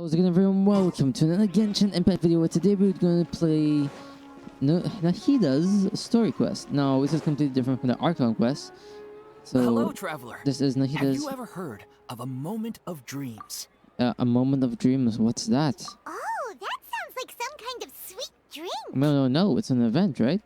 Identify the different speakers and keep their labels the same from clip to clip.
Speaker 1: How's it going, everyone? Welcome to another Genshin Impact video. Today we're going to play Nahida's story quest. Now, this is completely different from the Archon quest. So,
Speaker 2: hello, traveler.
Speaker 1: This is Nahida's.
Speaker 2: Have you ever heard of a moment of dreams?
Speaker 1: A moment of dreams. What's that?
Speaker 3: Oh, that sounds like some kind of sweet drink.
Speaker 1: No. It's an event, right?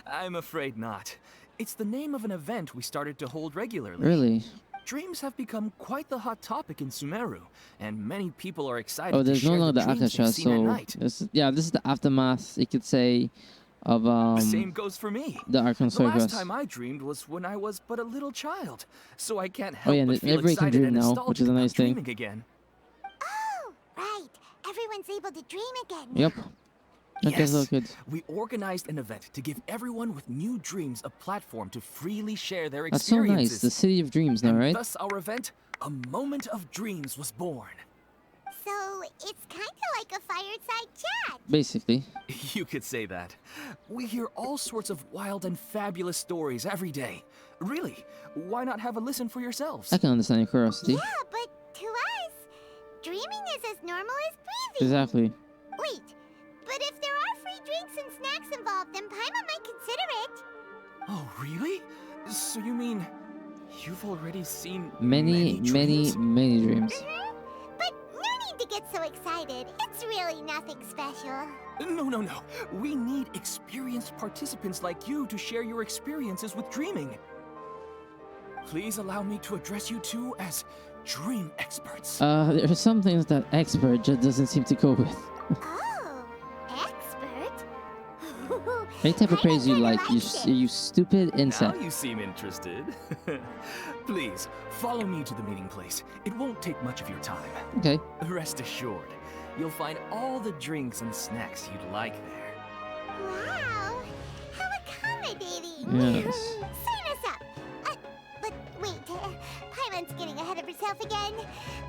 Speaker 2: I'm afraid not. It's the name of an event we started to hold regularly.
Speaker 1: Really?
Speaker 2: Dreams have become quite the hot topic in Sumeru, and many people are excited
Speaker 1: Oh, there's
Speaker 2: to share
Speaker 1: no longer
Speaker 2: the
Speaker 1: the
Speaker 2: dreams they've
Speaker 1: Akasha,
Speaker 2: seen at
Speaker 1: so
Speaker 2: night.
Speaker 1: this is the aftermath, you could say, of
Speaker 2: Same goes for me.
Speaker 1: the Archon
Speaker 2: The
Speaker 1: story
Speaker 2: last
Speaker 1: quest.
Speaker 2: time I dreamed was when I was but a little child, so I can't
Speaker 1: Oh
Speaker 2: help
Speaker 1: yeah,
Speaker 2: but feel
Speaker 1: everybody can
Speaker 2: excited
Speaker 1: dream
Speaker 2: and
Speaker 1: now,
Speaker 2: nostalgic
Speaker 1: which is a
Speaker 2: about
Speaker 1: nice thing.
Speaker 2: dreaming again.
Speaker 3: Oh, right. Everyone's able to dream again.
Speaker 1: Yep. Okay,
Speaker 2: Yes,
Speaker 1: so good.
Speaker 2: we organized an event to give everyone with new dreams a platform to freely share their
Speaker 1: That's so
Speaker 2: experiences.
Speaker 1: nice. The City of Dreams now,
Speaker 2: And
Speaker 1: right?
Speaker 2: thus our event, A Moment of Dreams, was born.
Speaker 3: So it's kind of like a fireside chat.
Speaker 1: Basically.
Speaker 2: You could say that. We hear all sorts of wild and fabulous stories every day. Really, why not have a listen for yourselves?
Speaker 1: I can understand your curiosity.
Speaker 3: Yeah, but to us, dreaming is as normal as breathing.
Speaker 1: Exactly.
Speaker 3: Wait, but if there are free drinks and snacks involved, then Paimon might consider it.
Speaker 2: Oh, really? So you mean you've already seen
Speaker 1: Many
Speaker 2: dreams?
Speaker 1: dreams.
Speaker 3: But no need to get so excited. It's really nothing special.
Speaker 2: No. We need experienced participants like you to share your experiences with dreaming. Please allow me to address you two as dream experts.
Speaker 1: There are some things that expert just doesn't seem to go with.
Speaker 3: Oh, expert?
Speaker 1: Any type of praise you like, you stupid
Speaker 2: Now
Speaker 1: insect.
Speaker 2: you seem interested. Please, follow me to the meeting place. It won't take much of your time.
Speaker 1: Okay.
Speaker 2: Rest assured, you'll find all the drinks and snacks you'd like there.
Speaker 3: Wow, how accommodating.
Speaker 1: Yes.
Speaker 3: Sign us up. But wait, Paimon's getting ahead of herself again.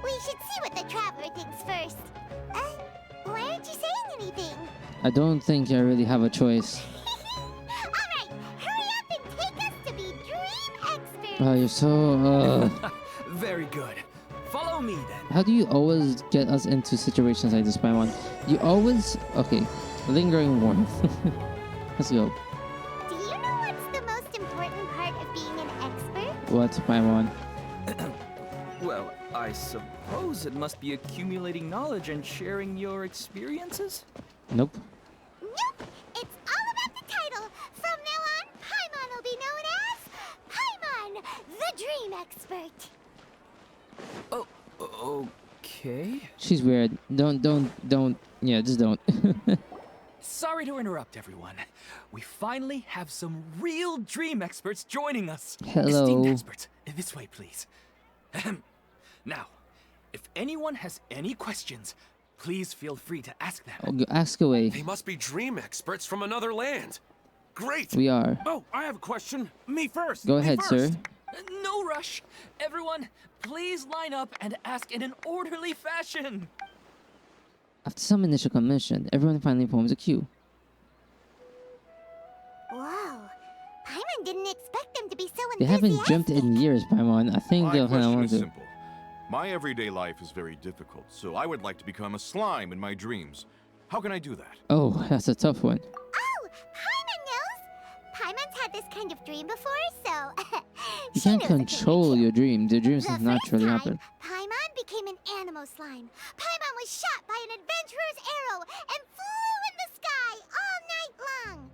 Speaker 3: We should see what the traveler thinks first. Why aren't you saying anything?
Speaker 1: I don't think I really have a choice.
Speaker 3: Alright, hurry up and take us to be dream experts.
Speaker 1: Oh, you're so,
Speaker 2: Very good. Follow me then.
Speaker 1: How do you always get us into situations like this, Paimon? You always... Okay. Lingering warmth. Let's go.
Speaker 3: Do you know what's the most important part of being an expert?
Speaker 1: What, Paimon?
Speaker 2: Well, I suppose it must be accumulating knowledge and sharing your experiences?
Speaker 1: Nope.
Speaker 3: Nope! It's all about the title. From now on, Paimon will be known as Paimon, the Dream Expert.
Speaker 2: Oh, okay.
Speaker 1: She's weird. Don't. Yeah, just don't.
Speaker 2: Sorry to interrupt, everyone. We finally have some real dream experts joining us.
Speaker 1: Hello.
Speaker 2: Esteemed experts, this way, please. Now, if anyone has any questions, please feel free to ask them.
Speaker 1: Oh, ask away.
Speaker 4: They must be dream experts from another land. Great.
Speaker 1: We are.
Speaker 4: Oh, I have a question. Me first.
Speaker 1: Go
Speaker 4: Me
Speaker 1: ahead,
Speaker 4: first.
Speaker 1: sir.
Speaker 2: No rush. Everyone, please line up and ask in an orderly fashion.
Speaker 1: After some initial commission, everyone finally forms a queue.
Speaker 3: Whoa, Paimon didn't expect them to be so
Speaker 1: They haven't jumped in years, Paimon. I think
Speaker 5: My
Speaker 1: they'll kind of
Speaker 5: question
Speaker 1: want
Speaker 5: is
Speaker 1: to.
Speaker 5: simple. My everyday life is very difficult, so I would like to become a slime in my dreams. How can I do that?
Speaker 1: Oh, that's a tough one.
Speaker 3: Oh, Paimon knows. Paimon's had this kind of dream before, so
Speaker 1: You
Speaker 3: she
Speaker 1: can't
Speaker 3: knows what to
Speaker 1: control
Speaker 3: do.
Speaker 1: your dream. The dreams
Speaker 3: The
Speaker 1: just
Speaker 3: first
Speaker 1: naturally
Speaker 3: time,
Speaker 1: happen.
Speaker 3: Paimon became an animal slime. Paimon was shot by an adventurer's arrow and flew in the sky all night long.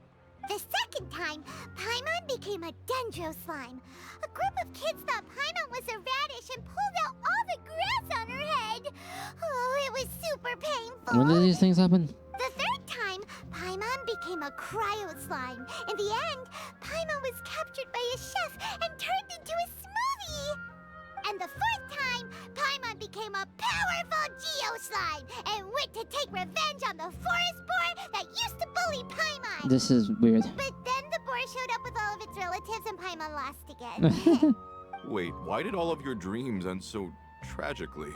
Speaker 3: The second time, Paimon became a dendro slime. A group of kids thought Paimon was a radish and pulled out all the grass on her head. Oh, it was super painful.
Speaker 1: When did these things happen?
Speaker 3: The third time, Paimon became a cryo slime. In the end, Paimon was captured by a chef and turned into a smoothie. And the fourth time, Paimon became a powerful geo slime and went to take revenge on the forest boar that used to bully Paimon.
Speaker 1: This is weird.
Speaker 3: But then the boar showed up with all of its relatives and Paimon lost again.
Speaker 5: Wait, why did all of your dreams end so tragically?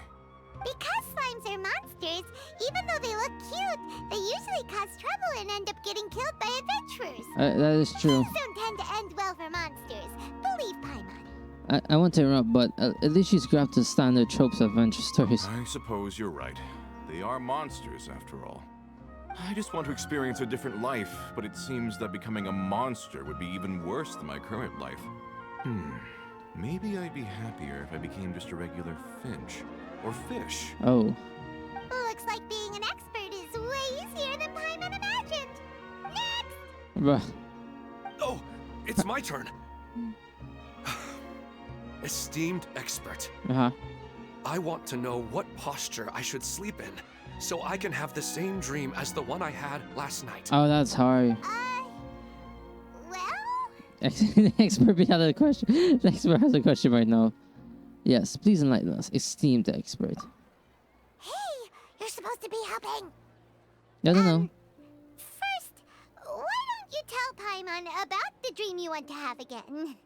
Speaker 3: Because slimes are monsters, even though they look cute, they usually cause trouble and end up getting killed by adventurers.
Speaker 1: That is true.
Speaker 3: Things don't tend to end well for monsters. Believe Paimon.
Speaker 1: I want to interrupt, but at least she's grabbed the standard tropes of adventure stories.
Speaker 5: I suppose you're right. They are monsters, after all. I just want to experience a different life, but it seems that becoming a monster would be even worse than my current life. Maybe I'd be happier if I became just a regular finch. Or fish.
Speaker 1: Oh.
Speaker 3: Looks like being an expert is way easier than Paimon imagined. Next!
Speaker 1: Bruh.
Speaker 4: Oh, it's my turn. Esteemed expert,
Speaker 1: Uh-huh.
Speaker 4: I want to know what posture I should sleep in so I can have the same dream as the one I had last night.
Speaker 1: Oh, that's hard.
Speaker 3: Well?
Speaker 1: The expert has a question. The expert has a question right now. Yes, please enlighten us. Esteemed expert.
Speaker 3: Hey, you're supposed to be helping.
Speaker 1: I don't know.
Speaker 3: First, why don't you tell Paimon about the dream you want to have again?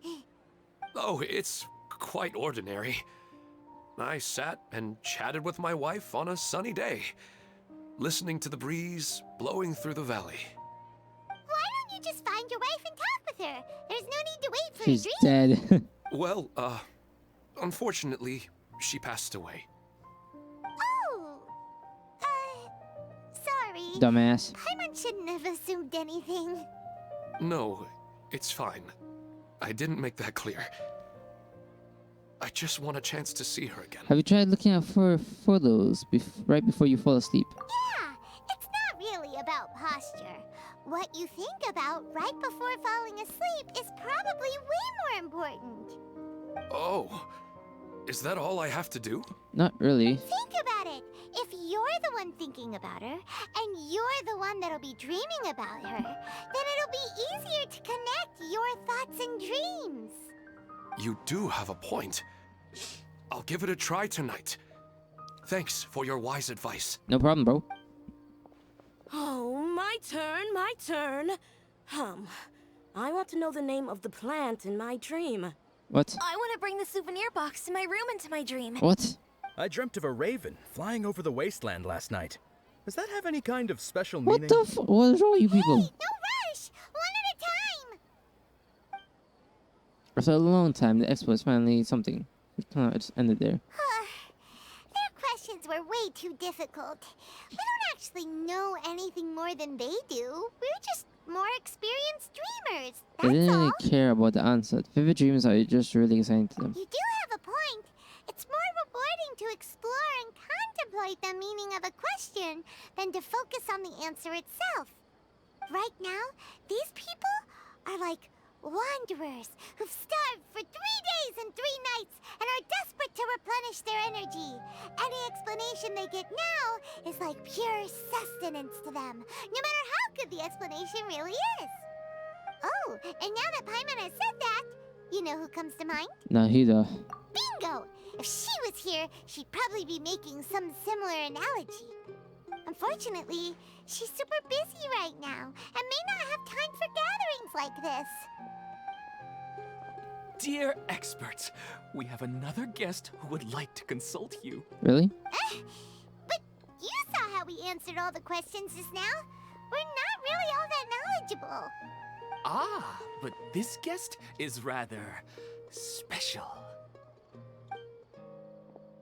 Speaker 4: Oh, it's quite ordinary. I sat and chatted with my wife on a sunny day, listening to the breeze blowing through the valley.
Speaker 3: Why don't you just find your wife and talk with her? There's no need to wait for
Speaker 1: She's
Speaker 3: a dream.
Speaker 1: dead.
Speaker 4: Well, unfortunately, she passed away.
Speaker 3: Oh, sorry.
Speaker 1: Dumbass.
Speaker 3: Paimon shouldn't have assumed anything.
Speaker 4: No, it's fine. I didn't make that clear. I just want a chance to see her again.
Speaker 1: Have you tried looking out for photos right before you fall asleep?
Speaker 3: Yeah, it's not really about posture. What you think about right before falling asleep is probably way more important.
Speaker 4: Oh, is that all I have to do?
Speaker 1: Not really.
Speaker 3: Think about it. If you're the one thinking about her, and you're the one that'll be dreaming about her, then it'll be easier to connect your thoughts and dreams.
Speaker 4: You do have a point. I'll give it a try tonight. Thanks for your wise advice.
Speaker 1: No problem, bro.
Speaker 6: Oh, my turn. I want to know the name of the plant in my dream.
Speaker 1: What?
Speaker 7: I want to bring the souvenir box in my room into my dream.
Speaker 1: What?
Speaker 8: I dreamt of a raven flying over the wasteland last night. Does that have any kind of special
Speaker 1: What
Speaker 8: meaning?
Speaker 1: the what is wrong with you people?
Speaker 3: No rush! One at a time!
Speaker 1: After a long time, the expo is finally something. It kind of just ended there.
Speaker 3: Their questions were way too difficult. We don't actually know anything more than they do. We're just more experienced dreamers.
Speaker 1: They didn't
Speaker 3: That's
Speaker 1: really
Speaker 3: all.
Speaker 1: care about the answer. Vivid dreams are just really exciting to them.
Speaker 3: You do have a point. It's more rewarding to explore and contemplate the meaning of a question than to focus on the answer itself. Right now, these people are like wanderers who've starved for 3 days and 3 nights and are desperate to replenish their energy. Any explanation they get now is like pure sustenance to them, no matter how good the explanation really is. Oh, and now that Paimon has said that, you know who comes to mind?
Speaker 1: Nahida.
Speaker 3: Bingo! If she was here, she'd probably be making some similar analogy. Unfortunately, she's super busy right now and may not have time for gatherings like this.
Speaker 2: Dear experts, we have another guest who would like to consult you.
Speaker 1: Really?
Speaker 3: But you saw how we answered all the questions just now. We're not really all that knowledgeable.
Speaker 2: Ah, but this guest is rather special.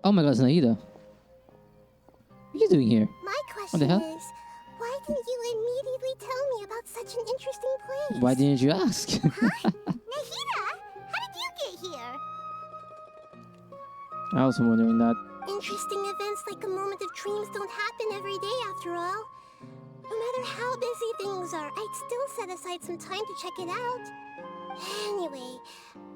Speaker 1: Oh my god, it's Nahida. What are you doing here?
Speaker 3: My
Speaker 1: the
Speaker 3: question
Speaker 1: hell?
Speaker 3: is, why didn't you immediately tell me about such an interesting place?
Speaker 1: Why didn't you ask?
Speaker 3: Huh? Nahida, how did you get here?
Speaker 1: I was wondering that.
Speaker 3: Interesting events like a moment of dreams don't happen every day after all. No matter how busy things are, I'd still set aside some time to check it out. Anyway,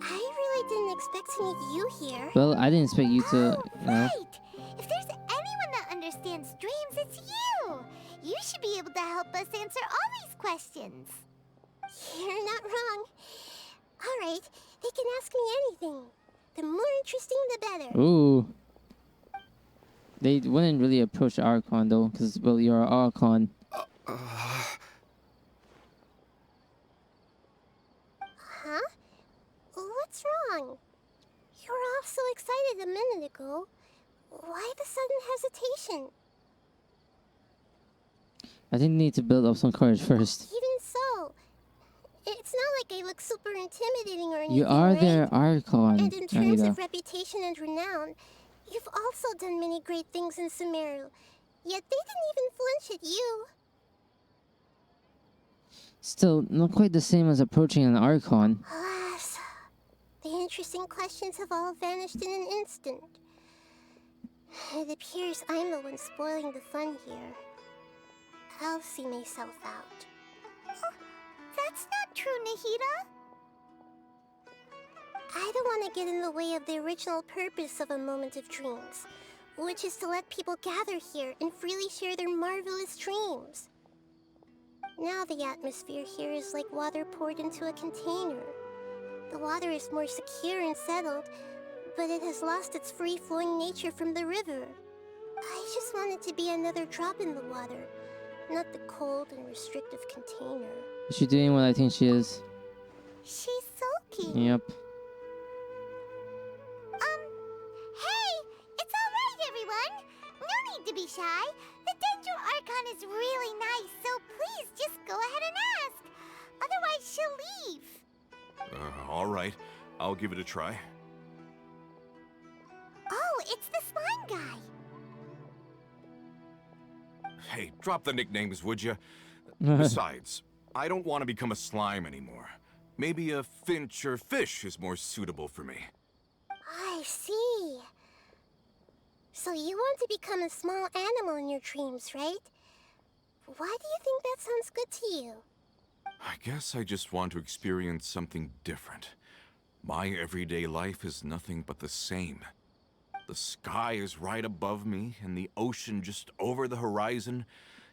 Speaker 3: I really didn't expect to meet you here.
Speaker 1: Well, I didn't expect you to, you know.
Speaker 3: Right! If there's anyone that understands dreams, it's you! You should be able to help us answer all these questions. You're not wrong. Alright, they can ask me anything. The more interesting, the better.
Speaker 1: Ooh. They wouldn't really approach the Archon though, because, well, you're an Archon.
Speaker 3: Huh? What's wrong? You were all so excited a minute ago. Why the sudden hesitation?
Speaker 1: I think you need to build up some courage first.
Speaker 3: Even so, It's not like I look super intimidating or anything,
Speaker 1: You are
Speaker 3: right?
Speaker 1: their Archon,
Speaker 3: And in terms
Speaker 1: Nahida.
Speaker 3: of reputation and renown, you've also done many great things in Sumeru. Yet they didn't even flinch at you.
Speaker 1: Still, not quite the same as approaching an Archon.
Speaker 3: Alas, the interesting questions have all vanished in an instant. It appears I'm the one spoiling the fun here. I'll see myself out. Oh, that's not true, Nahida. I don't want to get in the way of the original purpose of a Moment of Dreams, which is to let people gather here and freely share their marvelous dreams. Now the atmosphere here is like water poured into a container. The water is more secure and settled, but it has lost its free-flowing nature from the river. I just want it to be another drop in the water, not the cold and restrictive container.
Speaker 1: Is she doing what I think she is?
Speaker 3: She's sulking.
Speaker 1: Yep.
Speaker 3: Hey! It's alright, everyone! No need to be shy. The Dendro Archon is really nice, so please just go ahead and ask. Otherwise, she'll leave.
Speaker 5: All right. I'll give it a try.
Speaker 3: Oh, it's the slime guy.
Speaker 5: Hey, drop the nicknames, would you? Besides, I don't want to become a slime anymore. Maybe a finch or fish is more suitable for me.
Speaker 3: I see. So you want to become a small animal in your dreams, right? Why do you think that sounds good to you?
Speaker 5: I guess I just want to experience something different. My everyday life is nothing but the same. The sky is right above me and the ocean just over the horizon,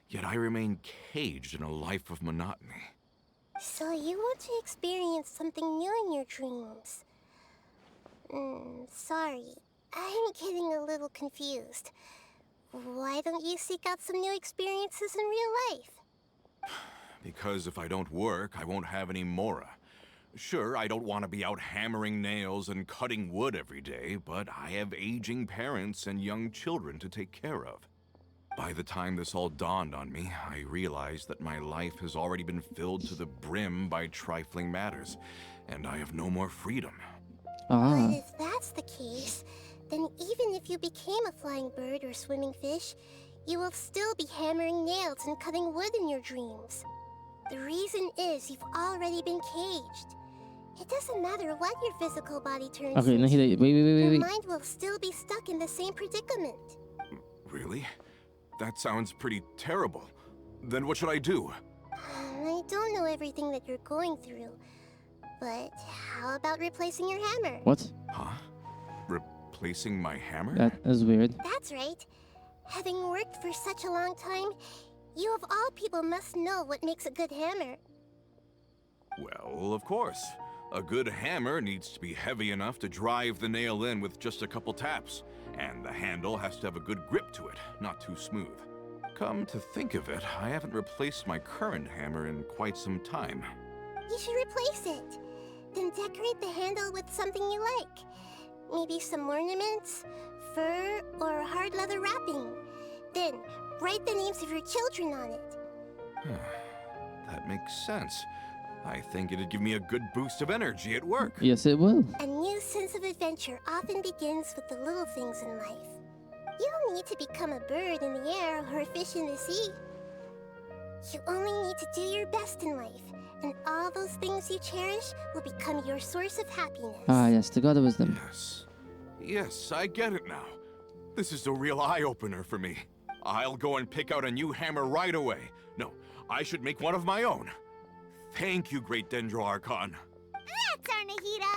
Speaker 5: yet I remain caged in a life of monotony.
Speaker 3: So you want to experience something new in your dreams? Sorry. I'm getting a little confused. Why don't you seek out some new experiences in real life?
Speaker 5: Because if I don't work, I won't have any Mora. Sure, I don't want to be out hammering nails and cutting wood every day, but I have aging parents and young children to take care of. By the time this all dawned on me, I realized that my life has already been filled to the brim by trifling matters, and I have no more freedom.
Speaker 1: Ah.
Speaker 3: But if that's the case, then even if you became a flying bird or swimming fish, you will still be hammering nails and cutting wood in your dreams. The reason is you've already been caged. It doesn't matter what your physical body turns
Speaker 1: Okay,
Speaker 3: into.
Speaker 1: Nahida, wait.
Speaker 3: Your mind will still be stuck in the same predicament.
Speaker 5: Really? That sounds pretty terrible. Then what should I do?
Speaker 3: I don't know everything that you're going through, but how about replacing your hammer?
Speaker 1: What?
Speaker 5: Huh? Replacing my hammer?
Speaker 1: That is weird.
Speaker 3: That's right. Having worked for such a long time, you of all people must know what makes a good hammer.
Speaker 5: Well, of course. A good hammer needs to be heavy enough to drive the nail in with just a couple taps, and the handle has to have a good grip to it, not too smooth. Come to think of it, I haven't replaced my current hammer in quite some time.
Speaker 3: You should replace it. Then decorate the handle with something you like. Maybe some ornaments, fur, or hard leather wrapping. Then, write the names of your children on it.
Speaker 5: That makes sense. I think it'd give me a good boost of energy at work.
Speaker 1: Yes, it will.
Speaker 3: A new sense of adventure often begins with the little things in life. You don't need to become a bird in the air or a fish in the sea. You only need to do your best in life, and all those things you cherish will become your source of happiness.
Speaker 1: Ah, yes, the God of Wisdom.
Speaker 5: Yes, I get it now. This is a real eye-opener for me. I'll go and pick out a new hammer right away. No, I should make one of my own. Thank you, Great Dendro Archon.
Speaker 3: That's our Nahida.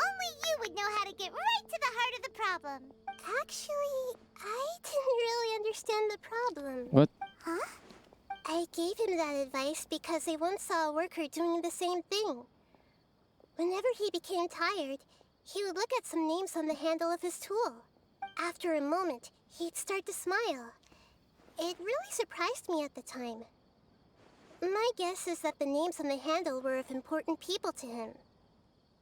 Speaker 3: Only you would know how to get right to the heart of the problem. Actually, I didn't really understand the problem.
Speaker 1: What?
Speaker 3: Huh? I gave him that advice because I once saw a worker doing the same thing. Whenever he became tired, he would look at some names on the handle of his tool. After a moment, he'd start to smile. It really surprised me at the time. My guess is that the names on the handle were of important people to him.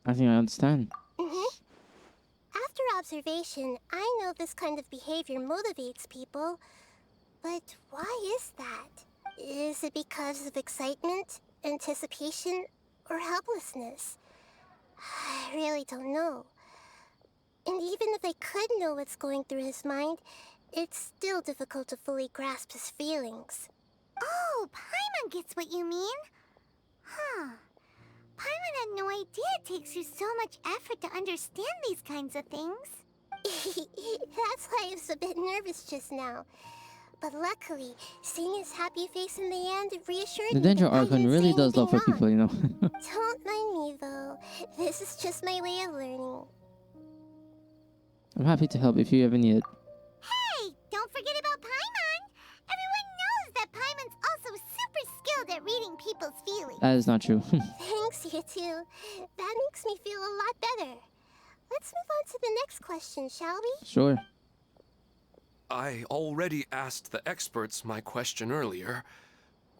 Speaker 1: I think I understand.
Speaker 3: After observation, I know this kind of behavior motivates people. But why is that? Is it because of excitement, anticipation, or helplessness. I really don't know. And even if I could know what's going through his mind, it's still difficult to fully grasp his feelings.
Speaker 9: Oh, Paimon gets what you mean. Huh. Paimon had no idea it takes you so much effort to understand these kinds of things.
Speaker 3: That's why I was a bit nervous just now. But luckily, seeing his happy face in the end reassured
Speaker 1: The
Speaker 3: me
Speaker 1: Dendro
Speaker 3: that I
Speaker 1: Archon
Speaker 3: didn't
Speaker 1: really
Speaker 3: say
Speaker 1: does love for
Speaker 3: anything
Speaker 1: people, you know.
Speaker 3: wrong. Don't mind me, though. This is just my way of learning.
Speaker 1: I'm happy to help if you ever need it.
Speaker 9: Hey, don't forget about Paimon. Everyone knows that Paimon's also super skilled at reading people's feelings.
Speaker 1: That is not true.
Speaker 3: Thanks, you two. That makes me feel a lot better. Let's move on to the next question, shall we?
Speaker 1: Sure.
Speaker 4: I already asked the experts my question earlier,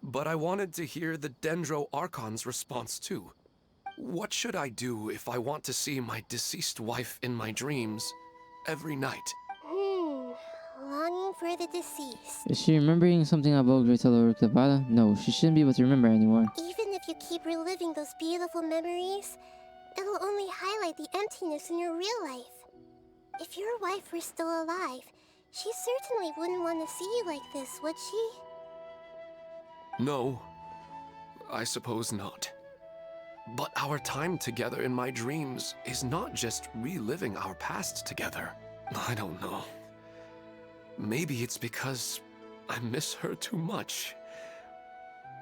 Speaker 4: but I wanted to hear the Dendro Archon's response too. What should I do if I want to see my deceased wife in my dreams every night?
Speaker 3: Longing for the deceased.
Speaker 1: Is she remembering something about Great Lord Clavada? No, she shouldn't be able to remember anymore.
Speaker 3: Even if you keep reliving those beautiful memories, it'll only highlight the emptiness in your real life. If your wife were still alive, she certainly wouldn't want to see you like this, would she?
Speaker 4: No, I suppose not. But our time together in my dreams is not just reliving our past together. I don't know. Maybe it's because I miss her too much.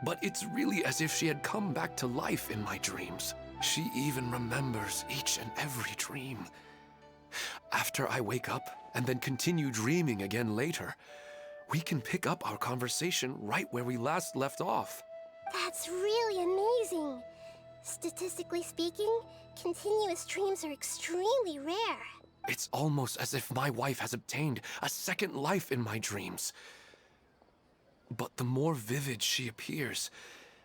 Speaker 4: But it's really as if she had come back to life in my dreams. She even remembers each and every dream. After I wake up and then continue dreaming again later, we can pick up our conversation right where we last left off.
Speaker 3: That's really amazing. Statistically speaking, continuous dreams are extremely rare.
Speaker 4: It's almost as if my wife has obtained a second life in my dreams. But the more vivid she appears,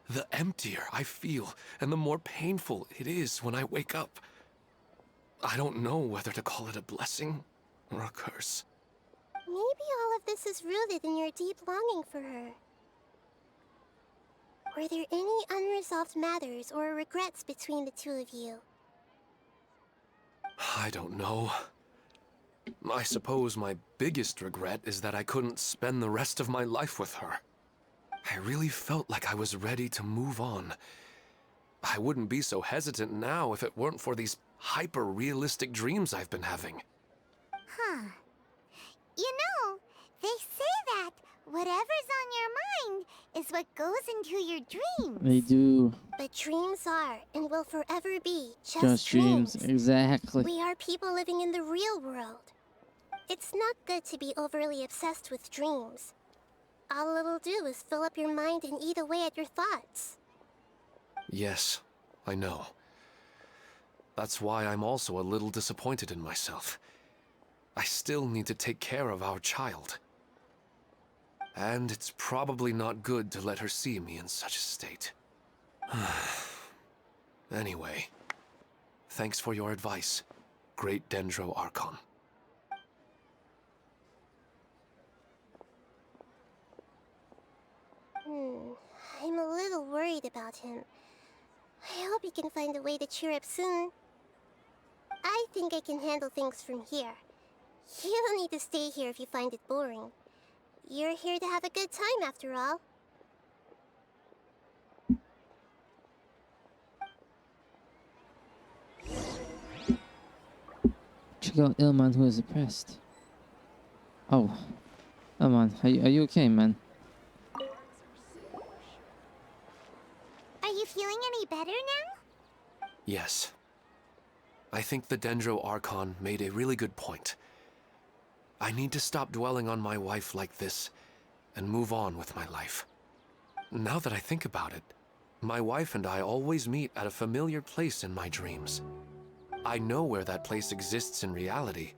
Speaker 4: the emptier I feel and the more painful it is when I wake up. I don't know whether to call it a blessing or a curse.
Speaker 3: Maybe all of this is rooted in your deep longing for her. Were there any unresolved matters or regrets between the two of you?
Speaker 4: I don't know. I suppose my biggest regret is that I couldn't spend the rest of my life with her. I really felt like I was ready to move on. I wouldn't be so hesitant now if it weren't for these hyper-realistic dreams I've been having.
Speaker 9: Huh. You know, they say that whatever's on your mind is what goes into your dreams.
Speaker 1: They do.
Speaker 3: But dreams are and will forever be
Speaker 1: Just dreams. Exactly.
Speaker 3: We are people living in the real world. It's not good to be overly obsessed with dreams. All it'll do is fill up your mind and eat away at your thoughts.
Speaker 4: Yes, I know. That's why I'm also a little disappointed in myself. I still need to take care of our child. And it's probably not good to let her see me in such a state. Anyway, thanks for your advice, Great Dendro Archon.
Speaker 3: I'm a little worried about him. I hope he can find a way to cheer up soon. I think I can handle things from here. You don't need to stay here if you find it boring. You're here to have a good time, after all.
Speaker 1: Check out Ilman, who is depressed. Oh. Ilman, are you okay, man?
Speaker 9: Are you feeling any better now?
Speaker 4: Yes. I think the Dendro Archon made a really good point. I need to stop dwelling on my wife like this and move on with my life. Now that I think about it, my wife and I always meet at a familiar place in my dreams. I know where that place exists in reality,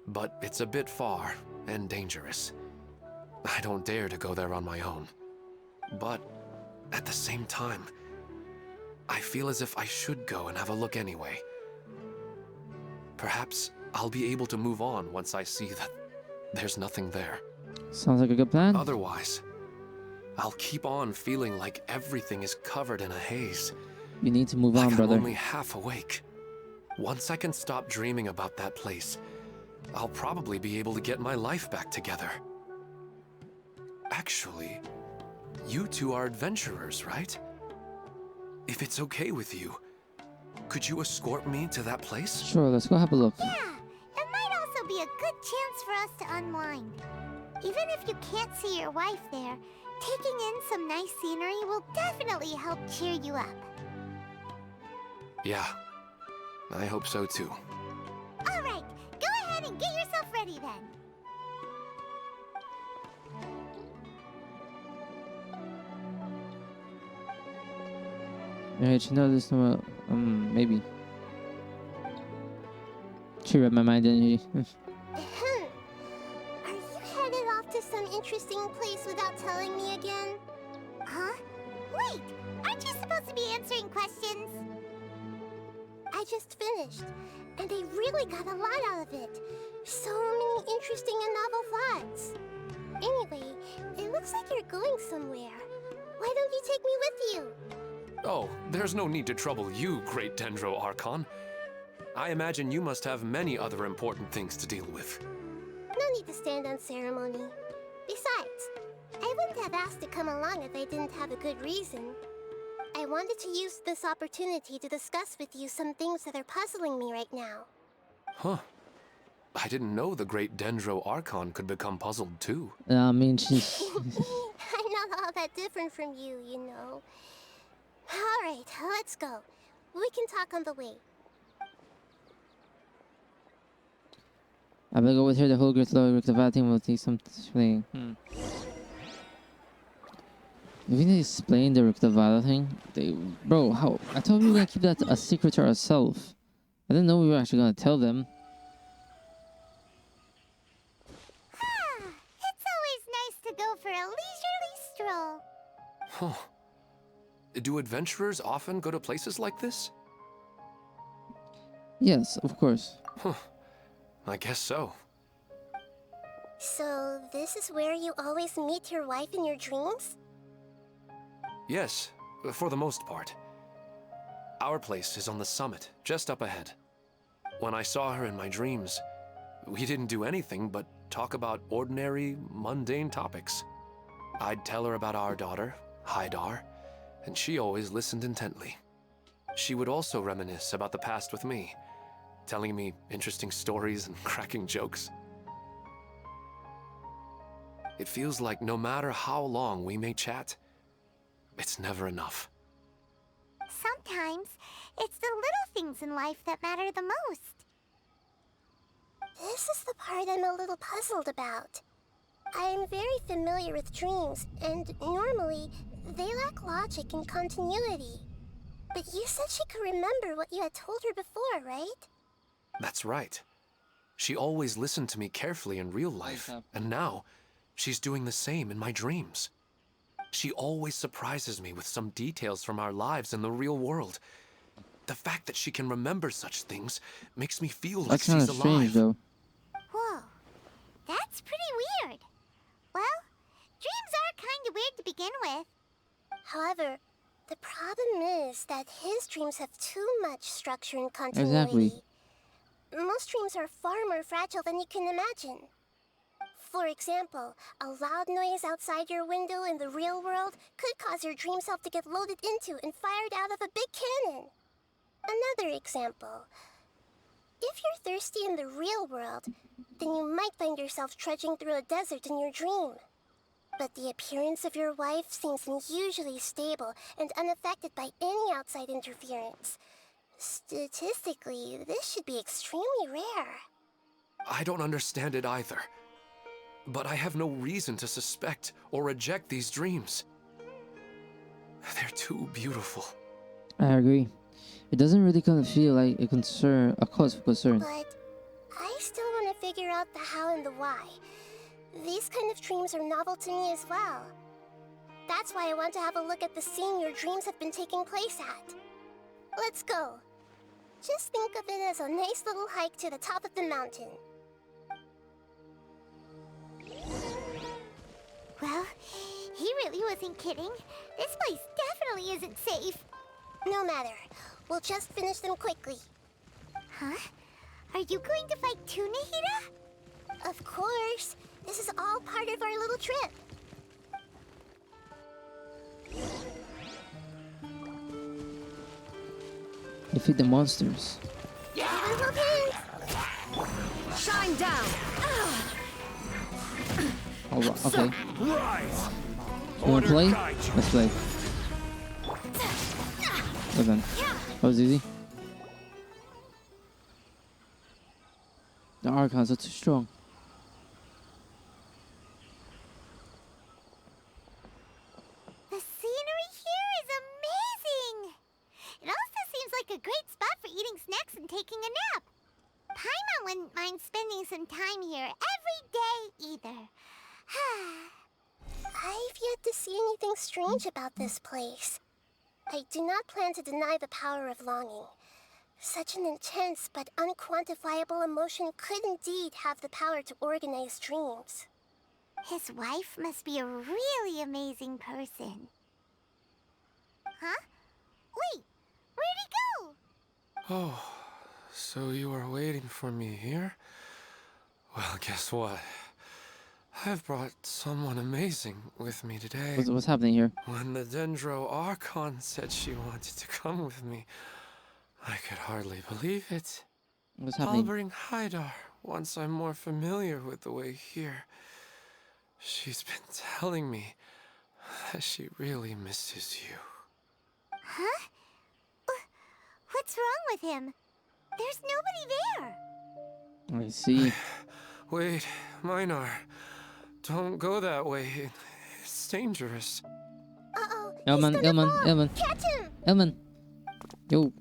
Speaker 4: but it's a bit far and dangerous. I don't dare to go there on my own. But at the same time, I feel as if I should go and have a look anyway. Perhaps I'll be able to move on once I see that there's nothing there.
Speaker 1: Sounds like a good plan.
Speaker 4: Otherwise, I'll keep on feeling like everything is covered in a haze,
Speaker 1: You need to move
Speaker 4: Like
Speaker 1: on, brother.
Speaker 4: I'm only half awake. Once I can stop dreaming about that place, I'll probably be able to get my life back together. Actually, you two are adventurers, right? If it's okay with you, could you escort me to that place?
Speaker 1: Sure, let's go have a look.
Speaker 9: Yeah, it might also be a good chance for us to unwind. Even if you can't see your wife there, taking in some nice scenery will definitely help cheer you up.
Speaker 4: Yeah, I hope so too.
Speaker 9: All right, go ahead and get yourself ready then.
Speaker 1: Alright, you know this no maybe. She read my mind, didn't she?
Speaker 9: Are you headed off to some interesting place without telling me again? Huh? Wait, aren't you supposed to be answering questions? I just finished, and I really got a lot out of it. So many interesting and novel thoughts. Anyway, it looks like you're going somewhere. Why don't you take me with you?
Speaker 4: Oh, there's no need to trouble you, Great Dendro Archon. I imagine you must have many other important things to deal with.
Speaker 9: No need to stand on ceremony. Besides, I wouldn't have asked to come along if I didn't have a good reason. I wanted to use this opportunity to discuss with you some things that are puzzling me right now.
Speaker 4: Huh. I didn't know the Great Dendro Archon could become puzzled too.
Speaker 1: I mean, she's...
Speaker 9: I'm not all that different from you, you know. Alright, let's go. We can talk on the way.
Speaker 1: I better go with her. The whole Great Lord Rick thing will take some explaining. If we need to explain the Rick thing, bro, how? I thought we were gonna keep that a secret to ourselves. I didn't know we were actually gonna tell them.
Speaker 9: It's always nice to go for a leisurely stroll.
Speaker 4: Huh. Do adventurers often go to places like this?
Speaker 1: Yes, of course.
Speaker 4: Huh. I guess so.
Speaker 9: So, this is where you always meet your wife in your dreams?
Speaker 4: Yes, for the most part. Our place is on the summit, just up ahead. When I saw her in my dreams, we didn't do anything but talk about ordinary, mundane topics. I'd tell her about our daughter, Haidar, and she always listened intently. She would also reminisce about the past with me, telling me interesting stories and cracking jokes. It feels like no matter how long we may chat, it's never enough.
Speaker 9: Sometimes, it's the little things in life that matter the most. This is the part I'm a little puzzled about. I'm very familiar with dreams, and normally, they lack logic and continuity. But you said she could remember what you had told her before, right?
Speaker 4: That's right. She always listened to me carefully in real life, and now, she's doing the same in my dreams. She always surprises me with some details from our lives in the real world. The fact that she can remember such things makes me feel like
Speaker 1: That's
Speaker 4: she's
Speaker 1: kind of strange,
Speaker 4: alive.
Speaker 1: though.
Speaker 9: Whoa, that's pretty weird. Well, dreams are kind of weird to begin with. However, the problem is that his dreams have too much structure and continuity.
Speaker 1: Exactly.
Speaker 9: Most dreams are far more fragile than you can imagine. For example, a loud noise outside your window in the real world could cause your dream self to get loaded into and fired out of a big cannon. Another example. If you're thirsty in the real world, then you might find yourself trudging through a desert in your dream. But the appearance of your wife seems unusually stable and unaffected by any outside interference. Statistically, this should be extremely rare.
Speaker 4: I don't understand it either. But I have no reason to suspect or reject these dreams. They're too beautiful.
Speaker 1: I agree. It doesn't really kind of feel like a cause for concern.
Speaker 9: But I still want to figure out the how and the why. These kind of dreams are novel to me as well. That's why I want to have a look at the scene your dreams have been taking place at. Let's go. Just think of it as a nice little hike to the top of the mountain. Well, he really wasn't kidding. This place definitely isn't safe. No matter. We'll just finish them quickly.
Speaker 3: Huh? Are you going to fight too, Nahida?
Speaker 9: Of course. This is all part of our little trip.
Speaker 1: Defeat the monsters.
Speaker 6: Shine down!
Speaker 1: Oh, okay.
Speaker 5: Rise!
Speaker 1: You wanna play? Let's play. Well done. That was easy. The Archons are too strong.
Speaker 3: The scenery here is amazing! It also seems like a great spot for eating snacks and taking a nap. Paimon wouldn't mind spending some time here every day either.
Speaker 9: I've yet to see anything strange about this place. I do not plan to deny the power of longing. Such an intense but unquantifiable emotion could indeed have the power to organize dreams.
Speaker 3: His wife must be a really amazing person. Huh? Wait, where'd he go?
Speaker 4: Oh, so you are waiting for me here? Well, guess what? I've brought someone amazing with me today.
Speaker 1: What's happening here?
Speaker 4: When the Dendro Archon said she wanted to come with me, I could hardly believe it.
Speaker 1: What's
Speaker 4: I'll
Speaker 1: happening?
Speaker 4: bring Haidar once I'm more familiar with the way here. She's been telling me that she really misses you.
Speaker 3: Huh? What's wrong with him? There's nobody there.
Speaker 1: I see.
Speaker 4: Wait, Minar. Don't go that way. It's dangerous.
Speaker 9: Uh-oh.
Speaker 1: Elman.
Speaker 9: Catch him!
Speaker 1: Elman. Yo.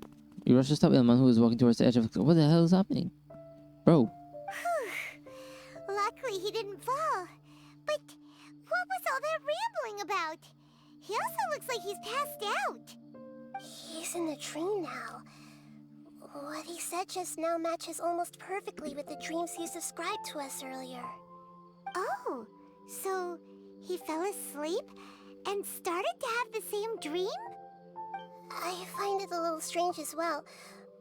Speaker 1: You rushed to stop Elman, who is walking towards the edge of the cliff. What the hell is happening? Bro.
Speaker 3: Luckily he didn't fall. But what was all that rambling about? He also looks like he's passed out.
Speaker 9: He's in a dream now. What he said just now matches almost perfectly with the dreams he's described to us earlier.
Speaker 3: Oh, so he fell asleep and started to have the same dream?
Speaker 9: I find it a little strange as well,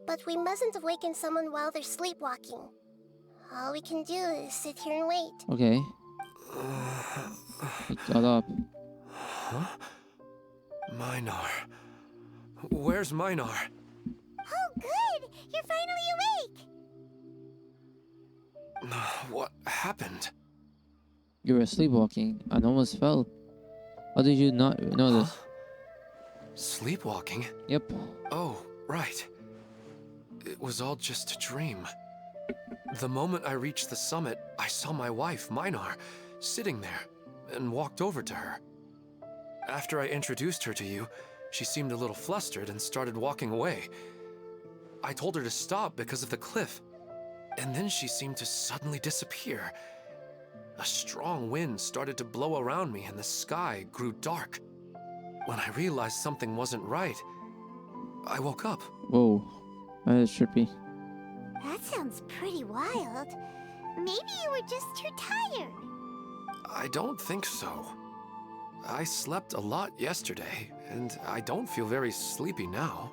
Speaker 9: but we mustn't awaken someone while they're sleepwalking. All we can do is sit here and wait.
Speaker 1: Okay. He got up.
Speaker 4: Huh? Minar. Where's Minar?
Speaker 3: Oh, good! You're finally awake!
Speaker 4: What happened?
Speaker 1: You were sleepwalking and almost fell. How did you not notice?
Speaker 4: Sleepwalking?
Speaker 1: Yep.
Speaker 4: Oh, right. It was all just a dream. The moment I reached the summit, I saw my wife, Minar, sitting there, and walked over to her. After I introduced her to you, she seemed a little flustered and started walking away. I told her to stop because of the cliff, and then she seemed to suddenly disappear. A strong wind started to blow around me and the sky grew dark. When I realized something wasn't right, I woke up.
Speaker 1: Whoa. That is trippy.
Speaker 3: That sounds pretty wild. Maybe you were just too tired.
Speaker 4: I don't think so. I slept a lot yesterday, and I don't feel very sleepy now.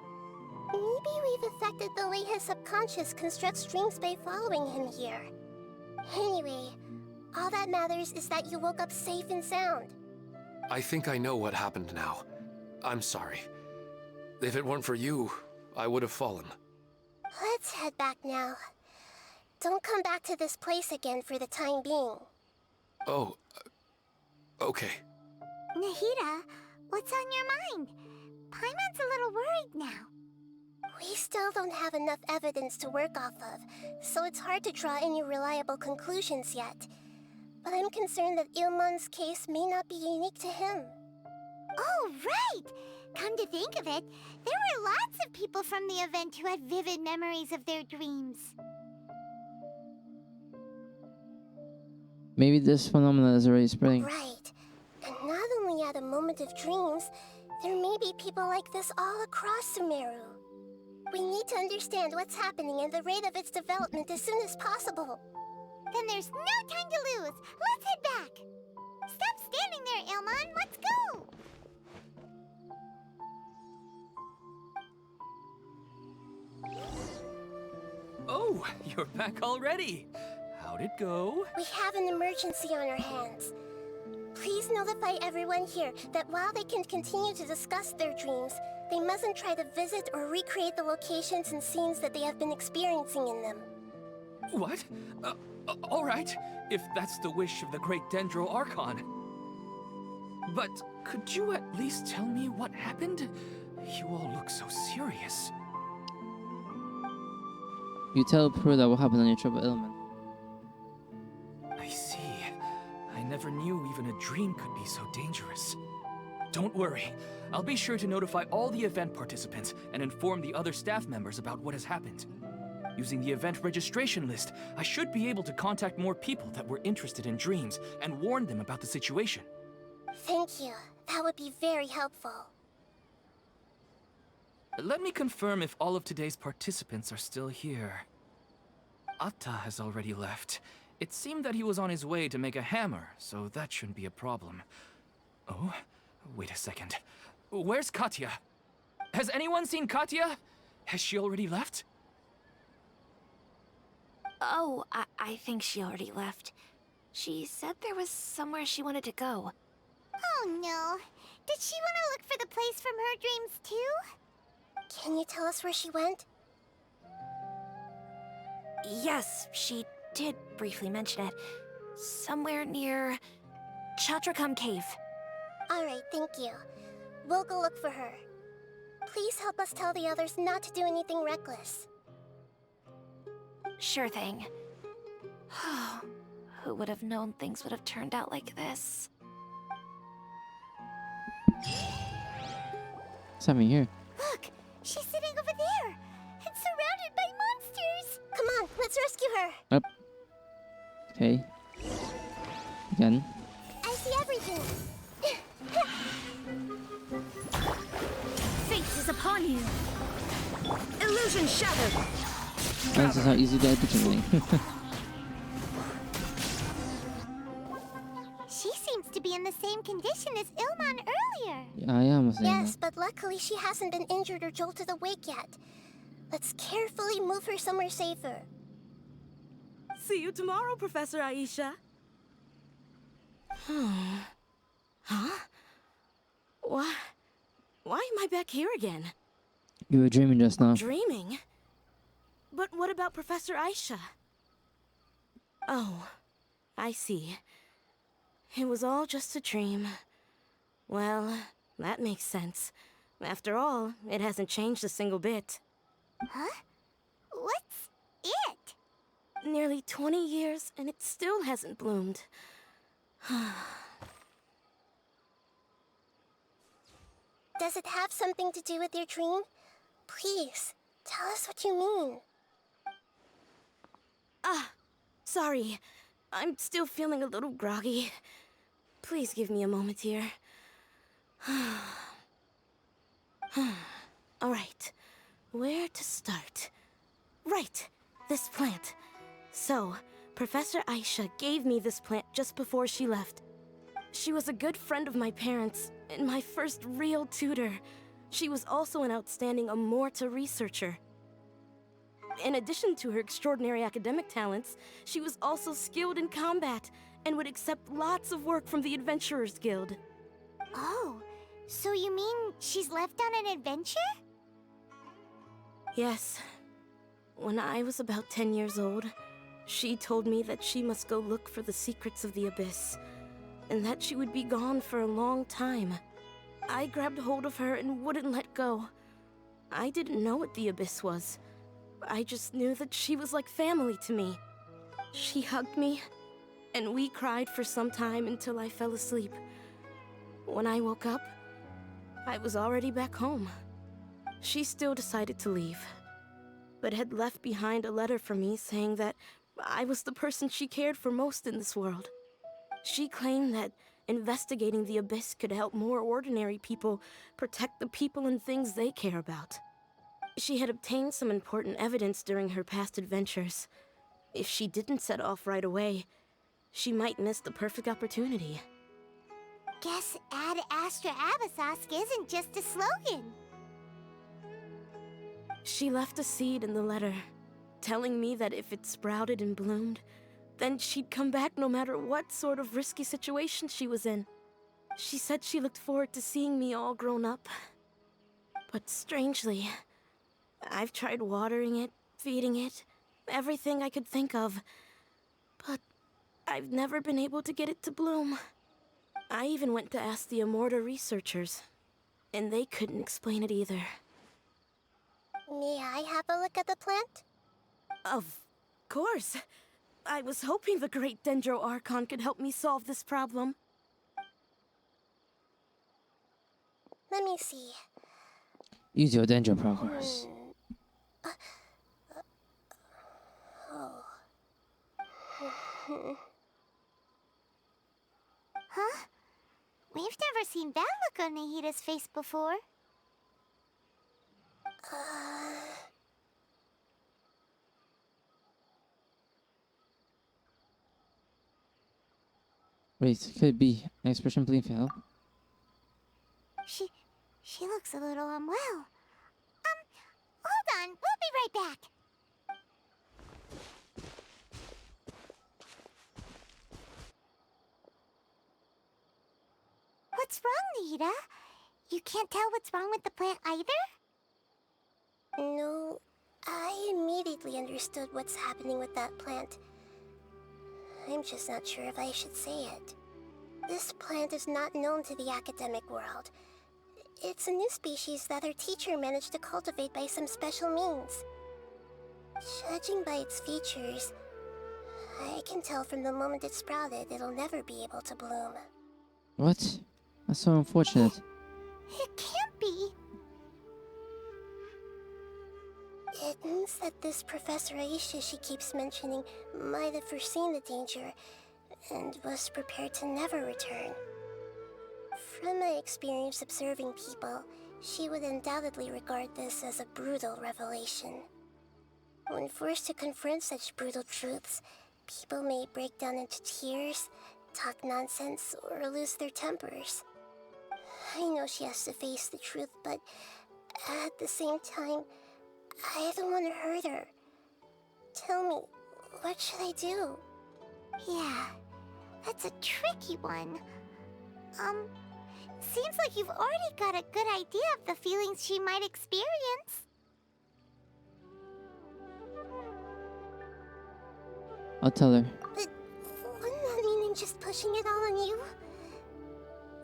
Speaker 9: Maybe we've affected the way his subconscious constructs dreams by following him here. Anyway, all that matters is that you woke up safe and sound.
Speaker 4: I think I know what happened now. I'm sorry. If it weren't for you, I would have fallen.
Speaker 9: Let's head back now. Don't come back to this place again for the time being.
Speaker 4: Oh, okay.
Speaker 3: Nahida, what's on your mind? Paimon's a little worried now.
Speaker 9: We still don't have enough evidence to work off of, so it's hard to draw any reliable conclusions yet. But I'm concerned that Ilmon's case may not be unique to him.
Speaker 3: Oh, right! Come to think of it, there were lots of people from the event who had vivid memories of their dreams.
Speaker 1: Maybe this phenomenon is already spreading.
Speaker 9: Right. And not only at a moment of dreams, there may be people like this all across Sumeru. We need to understand what's happening and the rate of its development as soon as possible.
Speaker 3: Then there's no time to lose. Let's head back. Stop standing there, Ilmon. Let's go.
Speaker 2: Oh, you're back already. How'd it go?
Speaker 9: We have an emergency on our hands. Please notify everyone here that while they can continue to discuss their dreams, they mustn't try to visit or recreate the locations and scenes that they have been experiencing in them.
Speaker 2: What? All right, if that's the wish of the great Dendro Archon. But could you at least tell me what happened? You all look so serious.
Speaker 1: You tell Peruda what happened on your trip with Ilman.
Speaker 2: I see. I never knew even a dream could be so dangerous. Don't worry. I'll be sure to notify all the event participants and inform the other staff members about what has happened. Using the event registration list, I should be able to contact more people that were interested in dreams and warn them about the situation.
Speaker 9: Thank you. That would be very helpful.
Speaker 2: Let me confirm if all of today's participants are still here. Atta has already left. It seemed that he was on his way to make a hammer, so that shouldn't be a problem. Oh, wait a second. Where's Katya? Has anyone seen Katya? Has she already left?
Speaker 7: Oh, I think she already left. She said there was somewhere she wanted to go.
Speaker 3: Oh no. Did she want to look for the place from her dreams too?
Speaker 9: Can you tell us where she went?
Speaker 7: Yes, she did briefly mention it. Somewhere near Chatrakam Cave.
Speaker 9: Alright, thank you. We'll go look for her. Please help us tell the others not to do anything reckless.
Speaker 7: Sure thing. Who would have known things would have turned out like this?
Speaker 1: What's happening here?
Speaker 3: Look, she's sitting over there and surrounded by monsters.
Speaker 9: Come on, let's rescue her.
Speaker 1: Up. Okay. Again.
Speaker 9: I see everything.
Speaker 6: Fate is upon you. Illusion shattered.
Speaker 1: This is how easy that is everything.
Speaker 3: She seems to be in the same condition as Ilman earlier.
Speaker 1: Yeah, I am saying
Speaker 9: Yes, but luckily she hasn't been injured or jolted awake yet. Let's carefully move her somewhere safer.
Speaker 6: See you tomorrow, Professor Aisha. Huh? Why am I back here again?
Speaker 1: You were dreaming just now.
Speaker 6: Dreaming? But what about Professor Aisha? Oh, I see. It was all just a dream. Well, that makes sense. After all, it hasn't changed a single bit.
Speaker 3: Huh? What's it?
Speaker 6: Nearly 20 years, and it still hasn't bloomed.
Speaker 9: Does it have something to do with your dream? Please, tell us what you mean.
Speaker 6: Sorry. I'm still feeling a little groggy. Please give me a moment here. Alright, where to start? Right, this plant. So, Professor Aisha gave me this plant just before she left. She was a good friend of my parents, and my first real tutor. She was also an outstanding Amorta researcher. In addition to her extraordinary academic talents, she was also skilled in combat and would accept lots of work from the Adventurers Guild.
Speaker 3: Oh, so you mean she's left on an adventure?
Speaker 6: Yes. When I was about 10 years old, she told me that she must go look for the secrets of the Abyss, and that she would be gone for a long time. I grabbed hold of her and wouldn't let go. I didn't know what the Abyss was. I just knew that she was like family to me. She hugged me, and we cried for some time until I fell asleep. When I woke up, I was already back home. She still decided to leave, but had left behind a letter for me saying that I was the person she cared for most in this world. She claimed that investigating the Abyss could help more ordinary people protect the people and things they care about. She had obtained some important evidence during her past adventures. If she didn't set off right away, she might miss the perfect opportunity.
Speaker 3: Guess Ad Astra Abyssosque isn't just a slogan.
Speaker 6: She left a seed in the letter, telling me that if it sprouted and bloomed, then she'd come back no matter what sort of risky situation she was in. She said she looked forward to seeing me all grown up. But strangely, I've tried watering it, feeding it, everything I could think of. But I've never been able to get it to bloom. I even went to ask the Immorta researchers, and they couldn't explain it either.
Speaker 9: May I have a look at the plant?
Speaker 6: Of course. I was hoping the great Dendro Archon could help me solve this problem.
Speaker 9: Let me see.
Speaker 1: Use your Dendro progress.
Speaker 3: Huh? We've never seen that look on Nahida's face before.
Speaker 1: Wait, could it be an expression pleading for help?
Speaker 3: She looks a little unwell. Hold on, we'll be right back. What's wrong, Nahida? You can't tell what's wrong with the plant either?
Speaker 9: No, I immediately understood what's happening with that plant. I'm just not sure if I should say it. This plant is not known to the academic world. It's a new species that our teacher managed to cultivate by some special means. Judging by its features, I can tell from the moment it sprouted it'll never be able to bloom.
Speaker 1: What? That's so unfortunate.
Speaker 3: It can't be.
Speaker 9: It means that this Professor Aisha she keeps mentioning might have foreseen the danger and was prepared to never return. From my experience observing people, she would undoubtedly regard this as a brutal revelation. When forced to confront such brutal truths, people may break down into tears, talk nonsense, or lose their tempers. I know she has to face the truth, but at the same time, I don't want to hurt her. Tell me, what should I do?
Speaker 3: Yeah, that's a tricky one. Seems like you've already got a good idea of the feelings she might experience.
Speaker 1: I'll tell her.
Speaker 9: But wouldn't that mean I'm just pushing it all on you?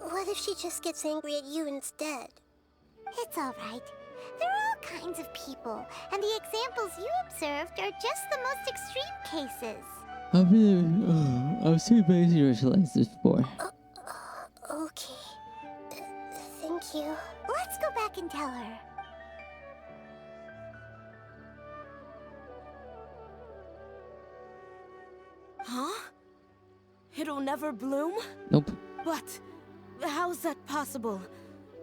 Speaker 9: What if she just gets angry at you instead?
Speaker 3: It's alright. There are all kinds of people, and the examples you observed are just the most extreme cases.
Speaker 1: I've seen many serious this before.
Speaker 9: Okay. Thank you.
Speaker 3: Let's go back and tell her.
Speaker 6: Huh? It'll never bloom?
Speaker 1: Nope.
Speaker 6: But how's that possible?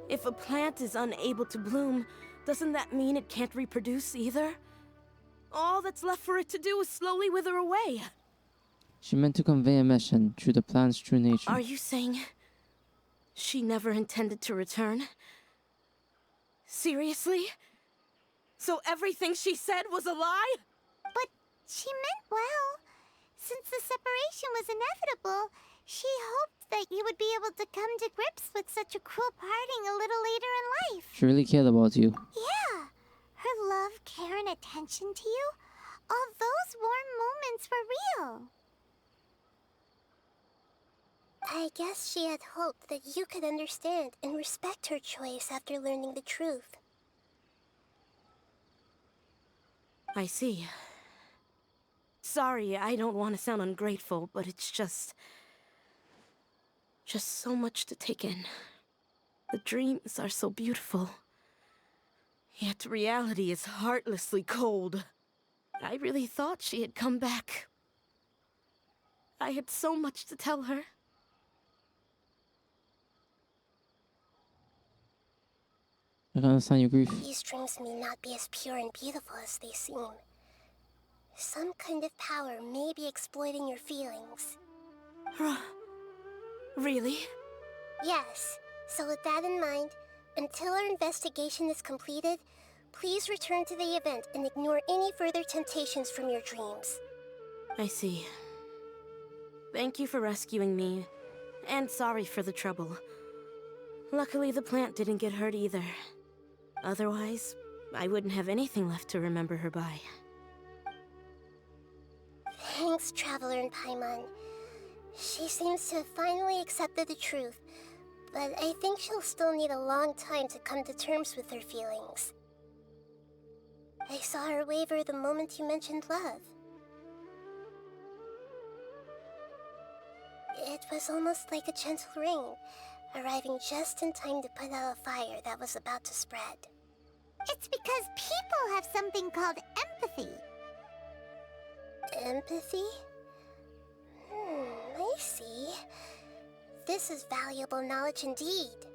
Speaker 6: If a plant is unable to bloom, doesn't that mean it can't reproduce either? All that's left for it to do is slowly wither away.
Speaker 1: She meant to convey a message through the plant's true nature.
Speaker 6: Are you saying she never intended to return? Seriously? So everything she said was a lie?
Speaker 3: But she meant well. Since the separation was inevitable, she hoped that you would be able to come to grips with such a cruel parting a little later in life.
Speaker 1: She really cared about you.
Speaker 3: Yeah. Her love, care, and attention to you, all those warm moments were real.
Speaker 9: I guess she had hoped that you could understand and respect her choice after learning the truth.
Speaker 6: I see. Sorry, I don't want to sound ungrateful, but it's just so much to take in. The dreams are so beautiful. Yet reality is heartlessly cold. I really thought she had come back. I had so much to tell her.
Speaker 1: I can understand your grief.
Speaker 9: These dreams may not be as pure and beautiful as they seem. Some kind of power may be exploiting your feelings.
Speaker 6: Really?
Speaker 9: Yes. So with that in mind, until our investigation is completed, Please return to the event and ignore any further temptations from your dreams.
Speaker 6: I see. Thank you for rescuing me, and sorry for the trouble. Luckily, the plant didn't get hurt either. Otherwise, I wouldn't have anything left to remember her by.
Speaker 9: Thanks, Traveler and Paimon. She seems to have finally accepted the truth, but I think she'll still need a long time to come to terms with her feelings. I saw her waver the moment you mentioned love. It was almost like a gentle rain, arriving just in time to put out a fire that was about to spread.
Speaker 3: It's because people have something called empathy.
Speaker 9: Empathy? I see. This is valuable knowledge indeed.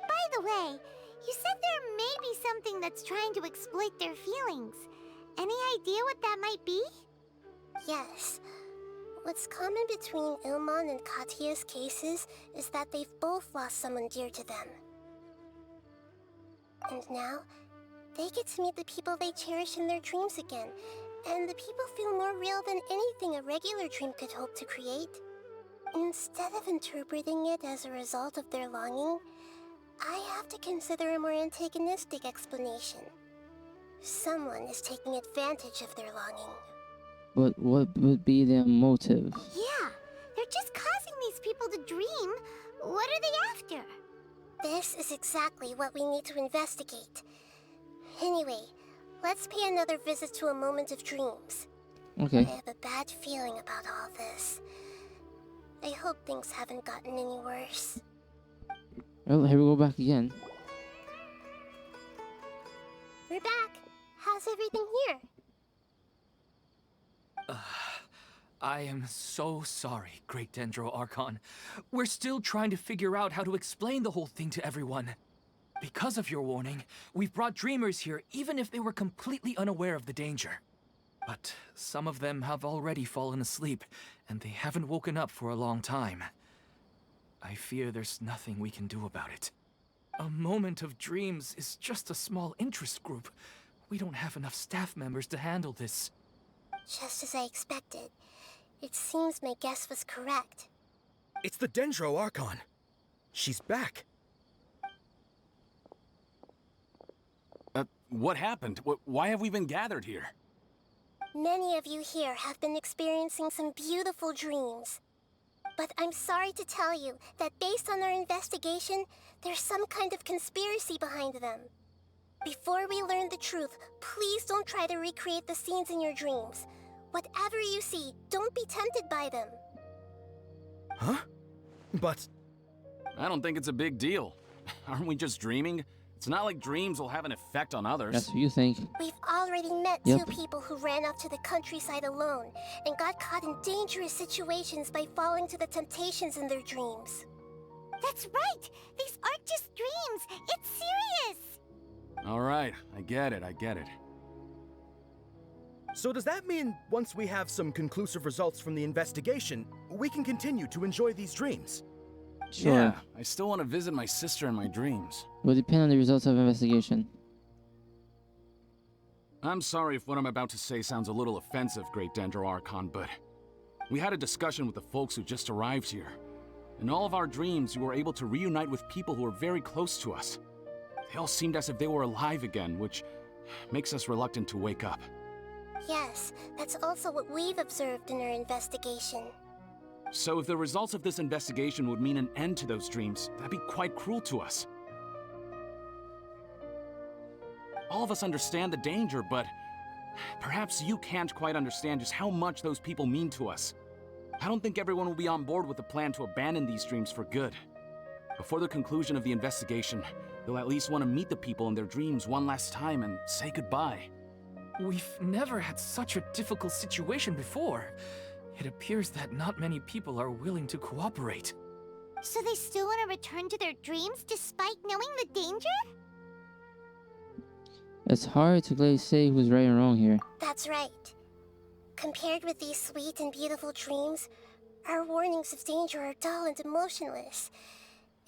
Speaker 3: By the way, you said there may be something that's trying to exploit their feelings. Any idea what that might be?
Speaker 9: Yes. What's common between Ilmon and Katya's cases is that they've both lost someone dear to them. And now, they get to meet the people they cherish in their dreams again, and the people feel more real than anything a regular dream could hope to create. Instead of interpreting it as a result of their longing, I have to consider a more antagonistic explanation. Someone is taking advantage of their longing.
Speaker 1: But what would be their motive?
Speaker 3: Yeah, they're just causing these people to dream. What are they after?
Speaker 9: This is exactly what we need to investigate. Anyway, let's pay another visit to a moment of dreams.
Speaker 1: Okay.
Speaker 9: I have a bad feeling about all this. I hope things haven't gotten any worse.
Speaker 1: Well, here we go back again.
Speaker 9: We're back. How's everything here?
Speaker 2: I am so sorry, Great Dendro Archon. We're still trying to figure out how to explain the whole thing to everyone. Because of your warning, we've brought dreamers here even if they were completely unaware of the danger. But some of them have already fallen asleep, and they haven't woken up for a long time. I fear there's nothing we can do about it. A moment of dreams is just a small interest group. We don't have enough staff members to handle this.
Speaker 9: Just as I expected. It seems my guess was correct.
Speaker 8: It's the Dendro Archon. She's back.
Speaker 10: What happened? Why have we been gathered here?
Speaker 9: Many of you here have been experiencing some beautiful dreams. But I'm sorry to tell you that based on our investigation, there's some kind of conspiracy behind them. Before we learn the truth, please don't try to recreate the scenes in your dreams. Whatever you see, don't be tempted by them.
Speaker 8: Huh? But...
Speaker 10: I don't think it's a big deal. Aren't we just dreaming? It's not like dreams will have an effect on others.
Speaker 1: That's what you think.
Speaker 9: We've already met two people who ran off to the countryside alone and got caught in dangerous situations by falling to the temptations in their dreams.
Speaker 3: That's right! These aren't just dreams! It's serious!
Speaker 10: Alright, I get it.
Speaker 8: So does that mean once we have some conclusive results from the investigation, we can continue to enjoy these dreams?
Speaker 1: Sure.
Speaker 10: Yeah, I still want to visit my sister in my dreams.
Speaker 1: Will depend on the results of investigation.
Speaker 10: I'm sorry if what I'm about to say sounds a little offensive, Great Dendro Archon, but we had a discussion with the folks who just arrived here. In all of our dreams, we were able to reunite with people who were very close to us. They all seemed as if they were alive again, which makes us reluctant to wake up.
Speaker 9: Yes, that's also what we've observed in our investigation.
Speaker 10: So if the results of this investigation would mean an end to those dreams, that'd be quite cruel to us. All of us understand the danger, but perhaps you can't quite understand just how much those people mean to us. I don't think everyone will be on board with the plan to abandon these dreams for good. Before the conclusion of the investigation, they'll at least want to meet the people in their dreams one last time and say goodbye.
Speaker 2: We've never had such a difficult situation before. It appears that not many people are willing to cooperate.
Speaker 3: So they still want to return to their dreams despite knowing the danger?
Speaker 1: It's hard to clearly say who's right and wrong here.
Speaker 9: That's right. Compared with these sweet and beautiful dreams, our warnings of danger are dull and emotionless.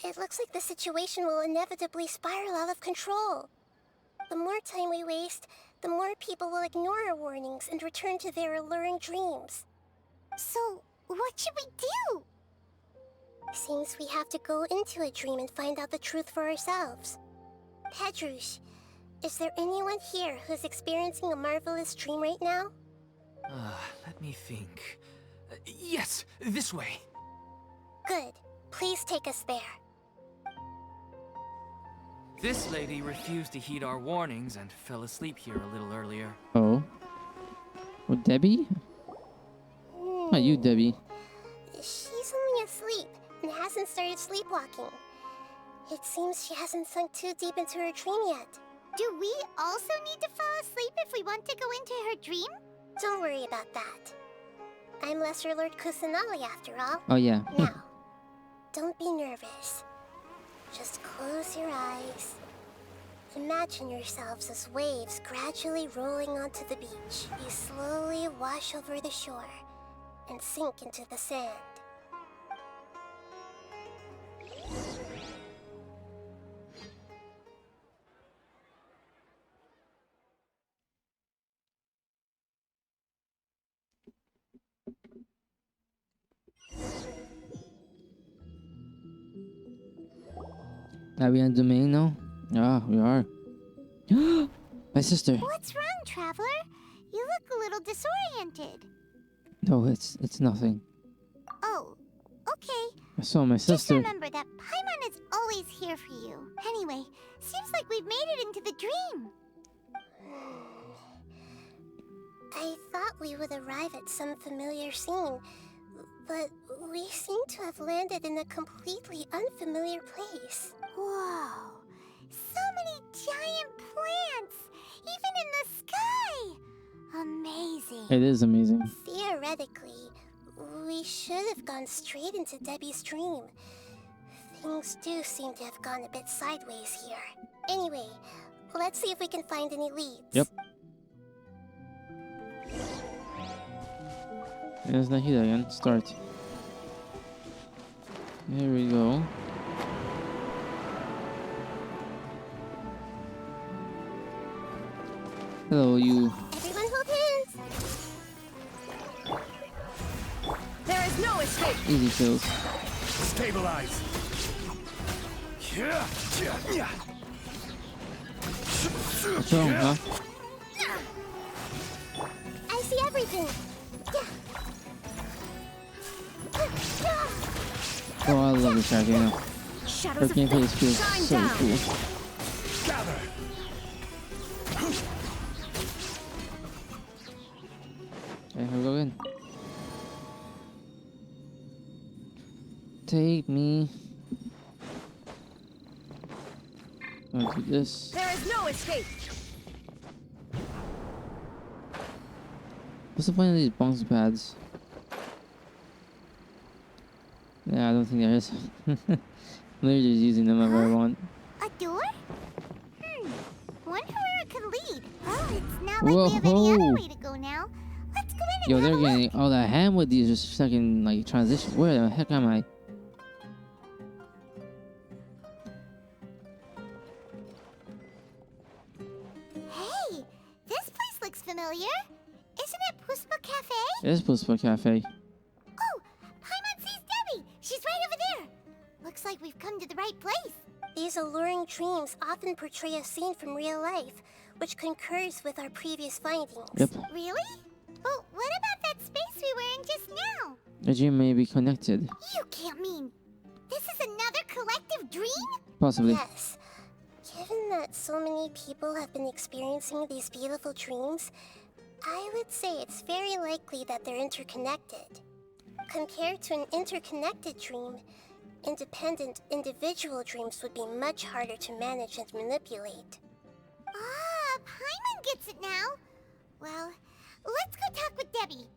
Speaker 9: It looks like the situation will inevitably spiral out of control. The more time we waste, the more people will ignore our warnings and return to their alluring dreams.
Speaker 3: So, what should we do?
Speaker 9: Seems we have to go into a dream and find out the truth for ourselves. Pedrush, is there anyone here who's experiencing a marvelous dream right now?
Speaker 2: Let me think. Yes, this way.
Speaker 9: Good. Please take us there.
Speaker 2: This lady refused to heed our warnings and fell asleep here a little earlier.
Speaker 1: Oh. What, Debbie? Not you, Debbie.
Speaker 9: She's only asleep and hasn't started sleepwalking. It seems she hasn't sunk too deep into her dream yet.
Speaker 3: Do we also need to fall asleep if we want to go into her dream?
Speaker 9: Don't worry about that. I'm Lesser Lord Kusanali after all.
Speaker 1: Oh, yeah.
Speaker 9: Now, don't be nervous. Just close your eyes. Imagine yourselves as waves gradually rolling onto the beach. You slowly wash over the shore and sink into the sand.
Speaker 1: Are we on domain now? Ah, we are. My sister.
Speaker 3: What's wrong, Traveler? You look a little disoriented.
Speaker 1: No, it's nothing.
Speaker 3: Oh, okay.
Speaker 1: I saw my
Speaker 3: Just
Speaker 1: sister.
Speaker 3: remember that Paimon is always here for you. Anyway, seems like we've made it into the dream.
Speaker 9: I thought we would arrive at some familiar scene, but we seem to have landed in a completely unfamiliar place.
Speaker 3: Whoa! So many giant plants! Even in the sky! Amazing.
Speaker 1: It is amazing.
Speaker 9: Theoretically, we should have gone straight into Debbie's dream. Things do seem to have gone a bit sideways here. Anyway, let's see if we can find any leads.
Speaker 1: Yep. There's Nahida again. Start. Here we go. Hello, you.
Speaker 9: Everyone hold hands!
Speaker 7: There is no escape!
Speaker 1: Easy kills.
Speaker 8: Stabilize!
Speaker 1: What's wrong, huh?
Speaker 9: I see everything!
Speaker 1: Oh, I love this track, yeah. Her
Speaker 7: Shadows of
Speaker 1: gameplay
Speaker 7: death,
Speaker 1: feels
Speaker 7: shine
Speaker 1: so
Speaker 7: down!
Speaker 1: cool.
Speaker 8: Gather!
Speaker 1: Okay, here we go again. Take me. I'm gonna do this.
Speaker 7: There is no escape!
Speaker 1: What's the point of these bouncy pads? Yeah, I don't think there is. I'm literally just using them whenever I want.
Speaker 3: A door? Wonder where it could lead. Well, it's not like we have any
Speaker 1: Whoa.
Speaker 3: other way to go now. Let's go in
Speaker 1: Yo,
Speaker 3: and
Speaker 1: they're
Speaker 3: have a
Speaker 1: getting
Speaker 3: look.
Speaker 1: all that ham with these just fucking like transition. Where the heck am I?
Speaker 3: Hey, this place looks familiar. Isn't it Puspa Cafe?
Speaker 1: It is Puspa Cafe.
Speaker 3: Oh, Paimon sees Debbie. She's right over there. Looks like we've come to the right place.
Speaker 9: These alluring dreams often portray a scene from real life, which concurs with our previous findings.
Speaker 1: Yep.
Speaker 3: Really? But what about that space we were in just now?
Speaker 1: The dream may be connected.
Speaker 3: You can't mean this is another collective dream?
Speaker 1: Possibly.
Speaker 9: Yes. Given that so many people have been experiencing these beautiful dreams, I would say it's very likely that they're interconnected. Compared to an interconnected dream, independent individual dreams would be much harder to manage and manipulate.
Speaker 3: Ah, Paimon gets it now. Well, let's go talk with Debbie.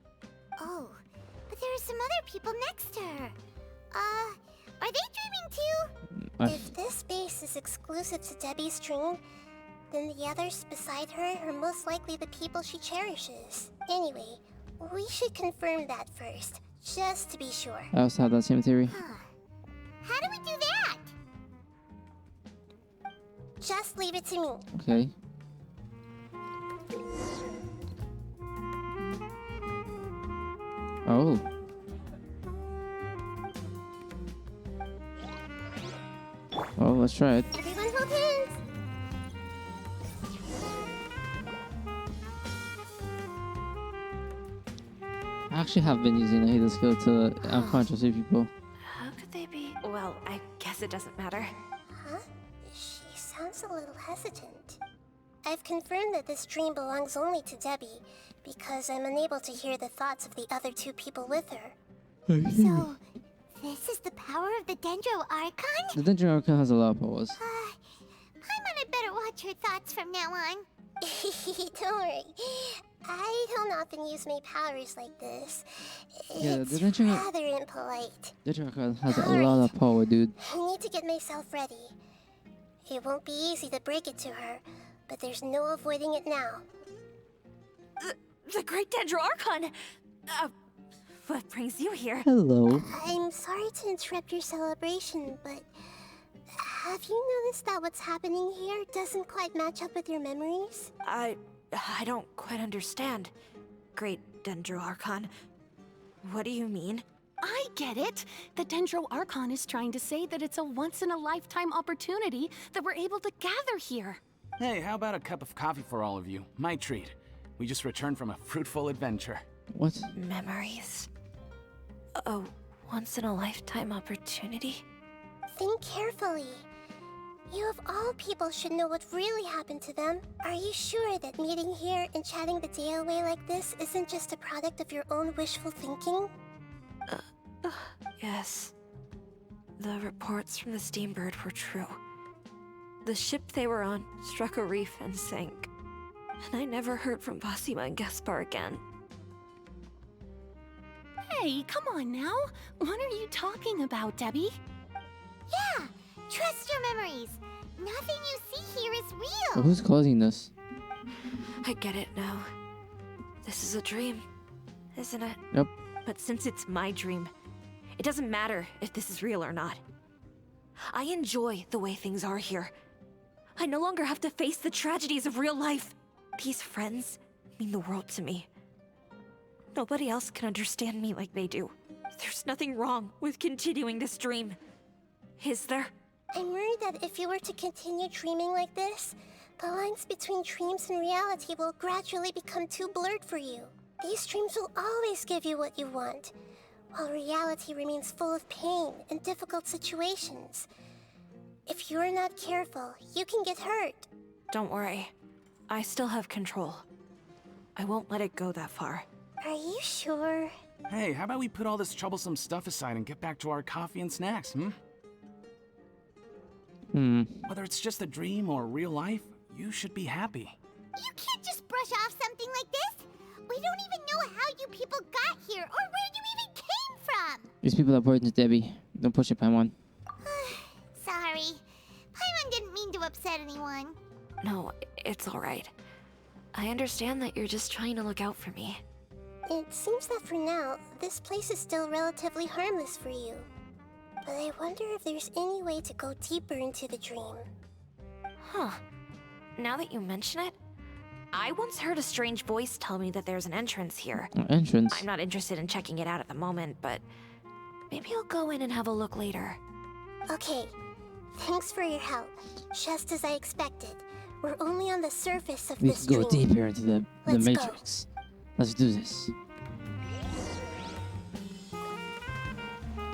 Speaker 3: Oh, but there are some other people next to her. Are they dreaming too?
Speaker 9: If this space is exclusive to Debbie's dream, then the others beside her are most likely the people she cherishes. Anyway, we should confirm that first, just to be sure.
Speaker 1: I also have that same theory.
Speaker 3: Huh. How do we do that?
Speaker 9: Just leave it to me.
Speaker 1: Okay. Oh. Well, let's try it.
Speaker 9: Everyone hold hands.
Speaker 1: I actually have been using the hidden skill to unconsciously people.
Speaker 7: How could they be? Well, I guess it doesn't matter.
Speaker 9: Huh? She sounds a little hesitant. I've confirmed that this dream belongs only to Debbie, because I'm unable to hear the thoughts of the other two people with her.
Speaker 3: So, this is the power of the Dendro Archon?
Speaker 1: The Dungeon Archon has a lot of powers.
Speaker 3: Paimon had better watch her thoughts from now on.
Speaker 9: Don't worry. I don't often use my powers like this.
Speaker 1: Yeah,
Speaker 9: It's
Speaker 1: the Dungeon
Speaker 9: rather impolite.
Speaker 1: Dungeon Archon has a lot of power, dude.
Speaker 9: I need to get myself ready. It won't be easy to break it to her, but there's no avoiding it now.
Speaker 7: The Great Dendro Archon! What brings you here?
Speaker 1: Hello.
Speaker 9: I'm sorry to interrupt your celebration, but have you noticed that what's happening here doesn't quite match up with your memories?
Speaker 7: I don't quite understand. Great Dendro Archon. What do you mean?
Speaker 11: I get it. The Dendro Archon is trying to say that it's a once-in-a-lifetime opportunity that we're able to gather here.
Speaker 10: Hey, how about a cup of coffee for all of you? My treat. We just returned from a fruitful adventure.
Speaker 1: What?
Speaker 7: Memories. A once-in-a-lifetime opportunity?
Speaker 9: Think carefully. You of all people should know what really happened to them. Are you sure that meeting here and chatting the day away like this isn't just a product of your own wishful thinking?
Speaker 7: Yes. The reports from the Steambird were true. The ship they were on struck a reef and sank. And I never heard from Basima and Gaspar again.
Speaker 11: Hey, come on now. What are you talking about, Debbie?
Speaker 3: Yeah, trust your memories. Nothing you see here is
Speaker 1: Well,
Speaker 3: real.
Speaker 1: who's causing this?
Speaker 7: I get it now. This is a dream, isn't it?
Speaker 1: Yep.
Speaker 7: But since it's my dream, it doesn't matter if this is real or not. I enjoy the way things are here. I no longer have to face the tragedies of real life. These friends mean the world to me. Nobody else can understand me like they do. There's nothing wrong with continuing this dream. Is there?
Speaker 9: I'm worried that if you were to continue dreaming like this, the lines between dreams and reality will gradually become too blurred for you. These dreams will always give you what you want, while reality remains full of pain and difficult situations. If you're not careful, you can get hurt.
Speaker 7: Don't worry. I still have control. I won't let it go that far.
Speaker 9: Are you sure?
Speaker 10: Hey, how about we put all this troublesome stuff aside and get back to our coffee and snacks, Whether it's just a dream or real life, you should be happy.
Speaker 3: You can't just brush off something like this. We don't even know how you people got here or where you even came from.
Speaker 1: These people are important to Debbie. Don't push it, Paimon.
Speaker 3: Sorry. Paimon didn't mean to upset anyone.
Speaker 7: No, it's alright. I understand that you're just trying to look out for me.
Speaker 9: It seems that for now, this place is still relatively harmless for you. But I wonder if there's any way to go deeper into the dream.
Speaker 7: Huh. Now that you mention it, I once heard a strange voice tell me that there's an entrance here.
Speaker 1: Entrance?
Speaker 7: I'm not interested in checking it out at the moment, but maybe I'll go in and have a look later.
Speaker 9: Okay. Thanks for your help. Just as I expected. We're only on the surface of
Speaker 1: We
Speaker 9: this
Speaker 1: can go
Speaker 9: dream.
Speaker 1: deeper into the
Speaker 9: Let's go.
Speaker 1: Matrix. Let's do this.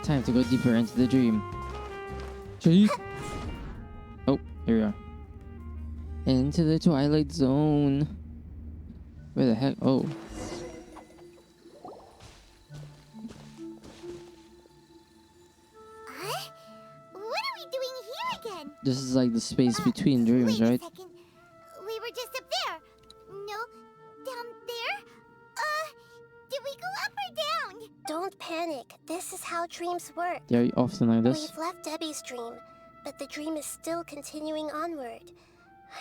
Speaker 1: Time to go deeper into the dream. Cheek. Oh, here we are. Into the Twilight Zone. Where the heck? Oh.
Speaker 3: Huh? What are we doing here again?
Speaker 1: This is like the space between dreams,
Speaker 3: Wait
Speaker 1: right?
Speaker 3: a second. We were just up there. No, down there? Did we go up or down?
Speaker 9: Don't panic. This is how dreams work.
Speaker 1: They're often like this.
Speaker 9: We've left Debbie's dream, but the dream is still continuing onward.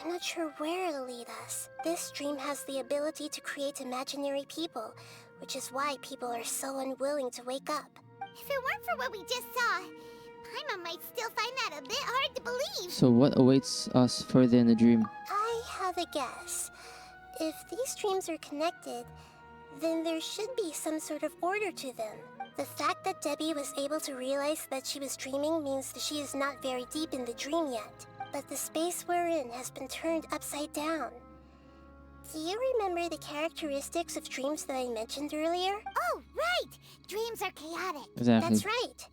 Speaker 9: I'm not sure where it'll lead us. This dream has the ability to create imaginary people, which is why people are so unwilling to wake up.
Speaker 3: If it weren't for what we just saw, Paimon might still find that a bit hard to believe.
Speaker 1: So what awaits us further in the dream?
Speaker 9: I have a guess. If these dreams are connected, then there should be some sort of order to them. The fact that Debbie was able to realize that she was dreaming means that she is not very deep in the dream yet. But the space we're in has been turned upside down. Do you remember the characteristics of dreams that I mentioned earlier?
Speaker 3: Oh, right! Dreams are chaotic.
Speaker 1: Exactly.
Speaker 9: That's right.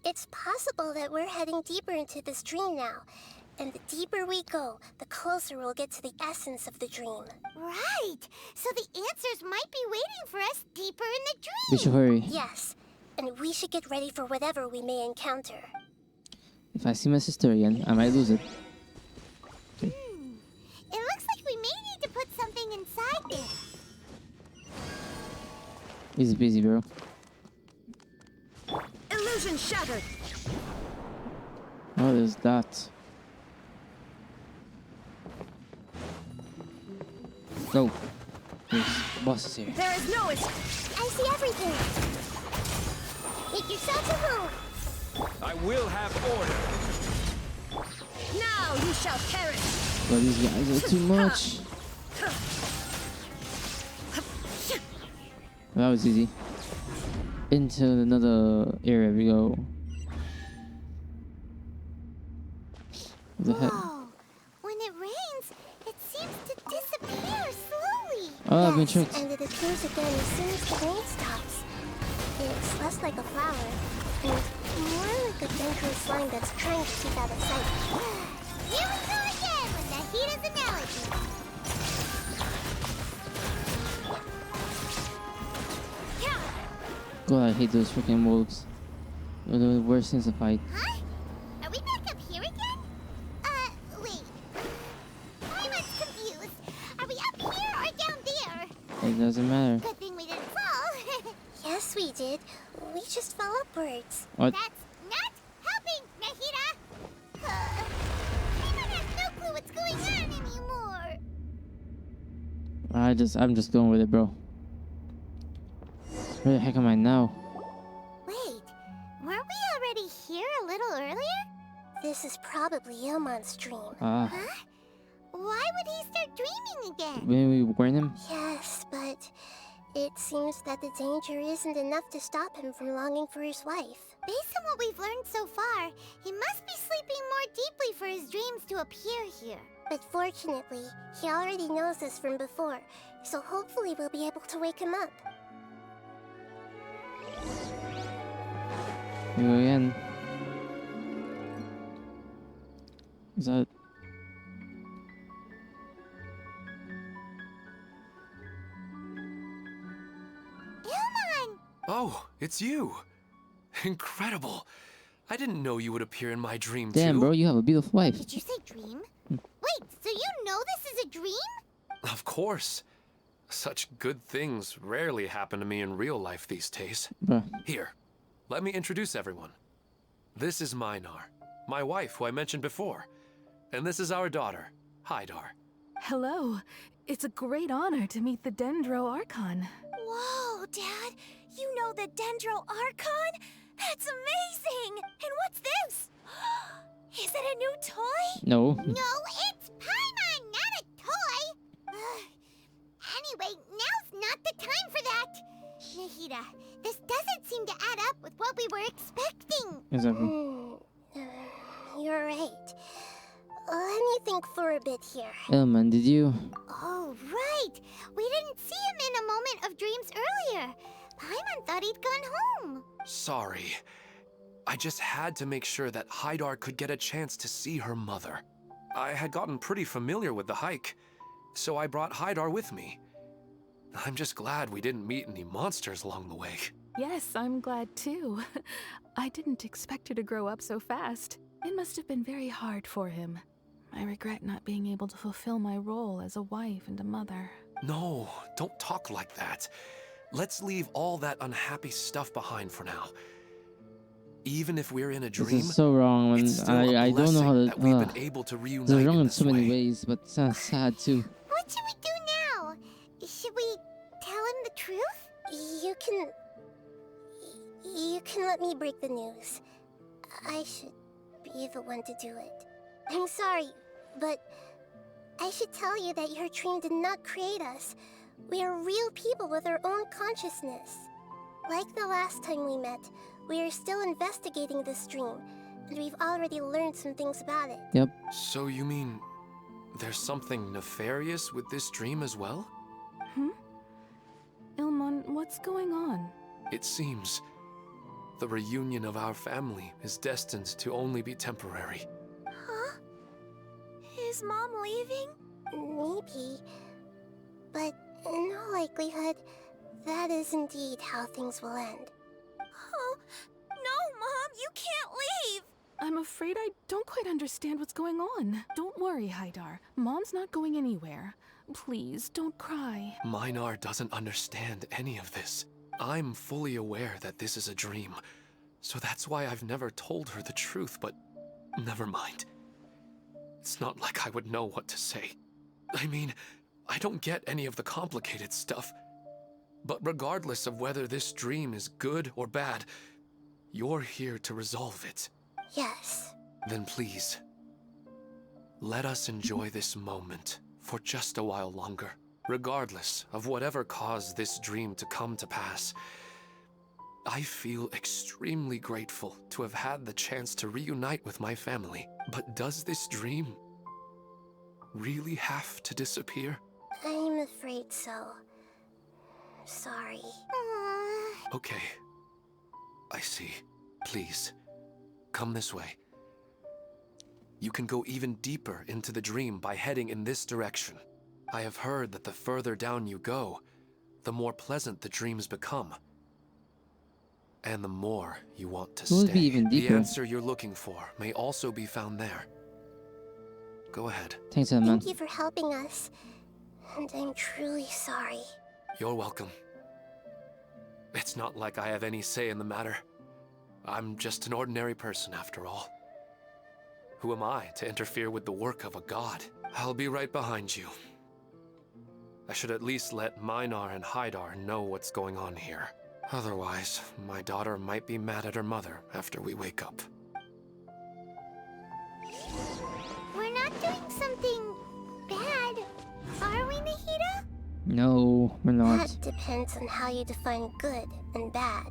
Speaker 9: It's possible that we're heading deeper into this dream now. And the deeper we go, the closer we'll get to the essence of the dream.
Speaker 3: Right! So the answers might be waiting for us deeper in the dream.
Speaker 1: We should hurry.
Speaker 9: Yes, and we should get ready for whatever we may encounter.
Speaker 1: If I see my sister again, I might lose it.
Speaker 3: It looks like we may need to put something inside there.
Speaker 1: Easy peasy, bro.
Speaker 7: Illusion shattered.
Speaker 1: Oh, there's that. Go. There's bosses here.
Speaker 7: There is no escape.
Speaker 9: I see everything. Make yourself at home.
Speaker 5: I will have order.
Speaker 7: Now you shall perish.
Speaker 1: But these guys are too much. That was easy. Into another area we go. What the heck?
Speaker 3: Whoa! When it rains, it seems to disappear slowly.
Speaker 1: Oh, I've been tricked.
Speaker 9: And it appears again as soon as the rain stops. It's less like a flower, and more like a dangerous slime that's trying to keep out of sight.
Speaker 3: Here we go again with Nahida's analogy.
Speaker 1: God, I hate those freaking wolves. They're the worst things to fight.
Speaker 3: Huh? Are we back up here again? Wait. Paimon's confused. Are we up here or down there?
Speaker 1: It doesn't matter.
Speaker 3: Good thing we didn't fall.
Speaker 9: Yes, we did. We just fell upwards.
Speaker 1: What?
Speaker 3: That's not helping, Nahida. Paimon has no clue what's going on anymore.
Speaker 1: I'm just going with it, bro. Where the heck am I now?
Speaker 3: Wait, weren't we already here a little earlier?
Speaker 9: This is probably Ilmon's dream.
Speaker 1: Ah,
Speaker 3: Huh? Why would he start dreaming again?
Speaker 1: when we warn him?
Speaker 9: Yes, but it seems that the danger isn't enough to stop him from longing for his wife.
Speaker 3: Based on what we've learned so far, he must be sleeping more deeply for his dreams to appear here.
Speaker 9: But fortunately, he already knows this from before, so hopefully we'll be able to wake him up.
Speaker 1: Here we go again. Is that?
Speaker 3: Ilmon!
Speaker 4: Oh, it's you. Incredible. I didn't know you would appear in my dream
Speaker 1: Damn,
Speaker 4: too.
Speaker 1: bro, you have a beautiful wife.
Speaker 3: Did you say dream? Wait, so you know this is a dream?
Speaker 4: Of course. Such good things rarely happen to me in real life these days.
Speaker 1: Bruh.
Speaker 4: Here, let me introduce everyone. This is Minar, my wife who I mentioned before. And this is our daughter, Hydar.
Speaker 12: Hello. It's a great honor to meet the Dendro Archon.
Speaker 7: Whoa, Dad! You know the Dendro Archon? That's amazing! And what's this? Is it a new toy?
Speaker 1: No.
Speaker 3: No, it's Paimon, not a toy! Anyway, now's not the time for that! Nahida, this doesn't seem to add up with what we were expecting.
Speaker 1: Exactly.
Speaker 9: You're right. Let me think for a bit here.
Speaker 1: Elman, did you?
Speaker 3: Oh, right! We didn't see him in a moment of dreams earlier. Paimon thought he'd gone home.
Speaker 4: Sorry. I just had to make sure that Hydar could get a chance to see her mother. I had gotten pretty familiar with the hike, so I brought Hydar with me. I'm just glad we didn't meet any monsters along the way.
Speaker 12: Yes, I'm glad too. I didn't expect her to grow up so fast. It must have been very hard for him. I regret not being able to fulfill my role as a wife and a mother.
Speaker 4: No, don't talk like that. Let's leave all that unhappy stuff behind for now. Even if we're in a dream,
Speaker 1: This is so wrong,
Speaker 4: it's
Speaker 1: and
Speaker 4: still
Speaker 1: I don't know how to.
Speaker 4: that we've been able to reunite
Speaker 1: This is wrong
Speaker 4: in
Speaker 1: in
Speaker 4: this
Speaker 1: so many
Speaker 4: way.
Speaker 1: ways, but it's sad too.
Speaker 3: What should we do now? Should we tell him the truth?
Speaker 9: You can let me break the news. I should be the one to do it. I'm sorry, but I should tell you that your dream did not create us. We are real people with our own consciousness. Like the last time we met, we are still investigating this dream, and we've already learned some things about it.
Speaker 1: Yep.
Speaker 4: So you mean there's something nefarious with this dream as well?
Speaker 12: Ilmon, what's going on?
Speaker 4: It seems the reunion of our family is destined to only be temporary.
Speaker 9: Huh? Is Mom leaving? Maybe. But in all likelihood, that is indeed how things will end.
Speaker 6: Oh, no, Mom, you can't leave!
Speaker 12: I'm afraid I don't quite understand what's going on. Don't worry, Haidar. Mom's not going anywhere. Please, don't cry.
Speaker 4: Minar doesn't understand any of this. I'm fully aware that this is a dream, so that's why I've never told her the truth, but never mind. It's not like I would know what to say. I mean, I don't get any of the complicated stuff. But regardless of whether this dream is good or bad, you're here to resolve it.
Speaker 9: Yes.
Speaker 4: Then please, let us enjoy this moment for just a while longer. Regardless of whatever caused this dream to come to pass, I feel extremely grateful to have had the chance to reunite with my family. But does this dream really have to disappear?
Speaker 9: I'm afraid so. Sorry.
Speaker 4: Okay. I see. Please, come this way. You can go even deeper into the dream by heading in this direction. I have heard that the further down you go, the more pleasant the dreams become. And the more you want to
Speaker 1: Will it
Speaker 4: stay.
Speaker 1: be even
Speaker 4: The
Speaker 1: deeper?
Speaker 4: answer you're looking for may also be found there. Go ahead.
Speaker 1: Thanks, Ilmon.
Speaker 9: Thank you for helping us. And I'm truly sorry.
Speaker 4: You're welcome. It's not like I have any say in the matter. I'm just an ordinary person after all. Who am I to interfere with the work of a god? I'll be right behind you. I should at least let Minar and Haidar know what's going on here. Otherwise, my daughter might be mad at her mother after we wake up.
Speaker 3: We're not doing something bad, are we, Nahida?
Speaker 1: No, we're not.
Speaker 9: That depends on how you define good and bad.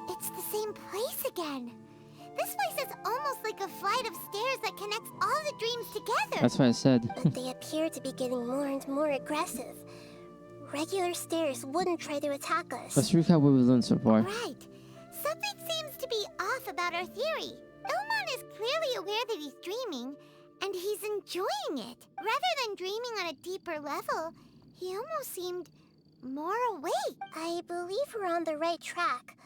Speaker 3: It's the same place again. This place is almost like a flight of stairs that connects all the dreams together.
Speaker 1: That's what I said.
Speaker 9: But they appear to be getting more and more aggressive. Regular stairs wouldn't try to attack us.
Speaker 1: Let's recap what we've learned so far.
Speaker 3: Right. Something seems to be off about our theory. Ilmon is clearly aware that he's dreaming, and he's enjoying it. Rather than dreaming on a deeper level, he almost seemed more awake.
Speaker 9: I believe we're on the right track,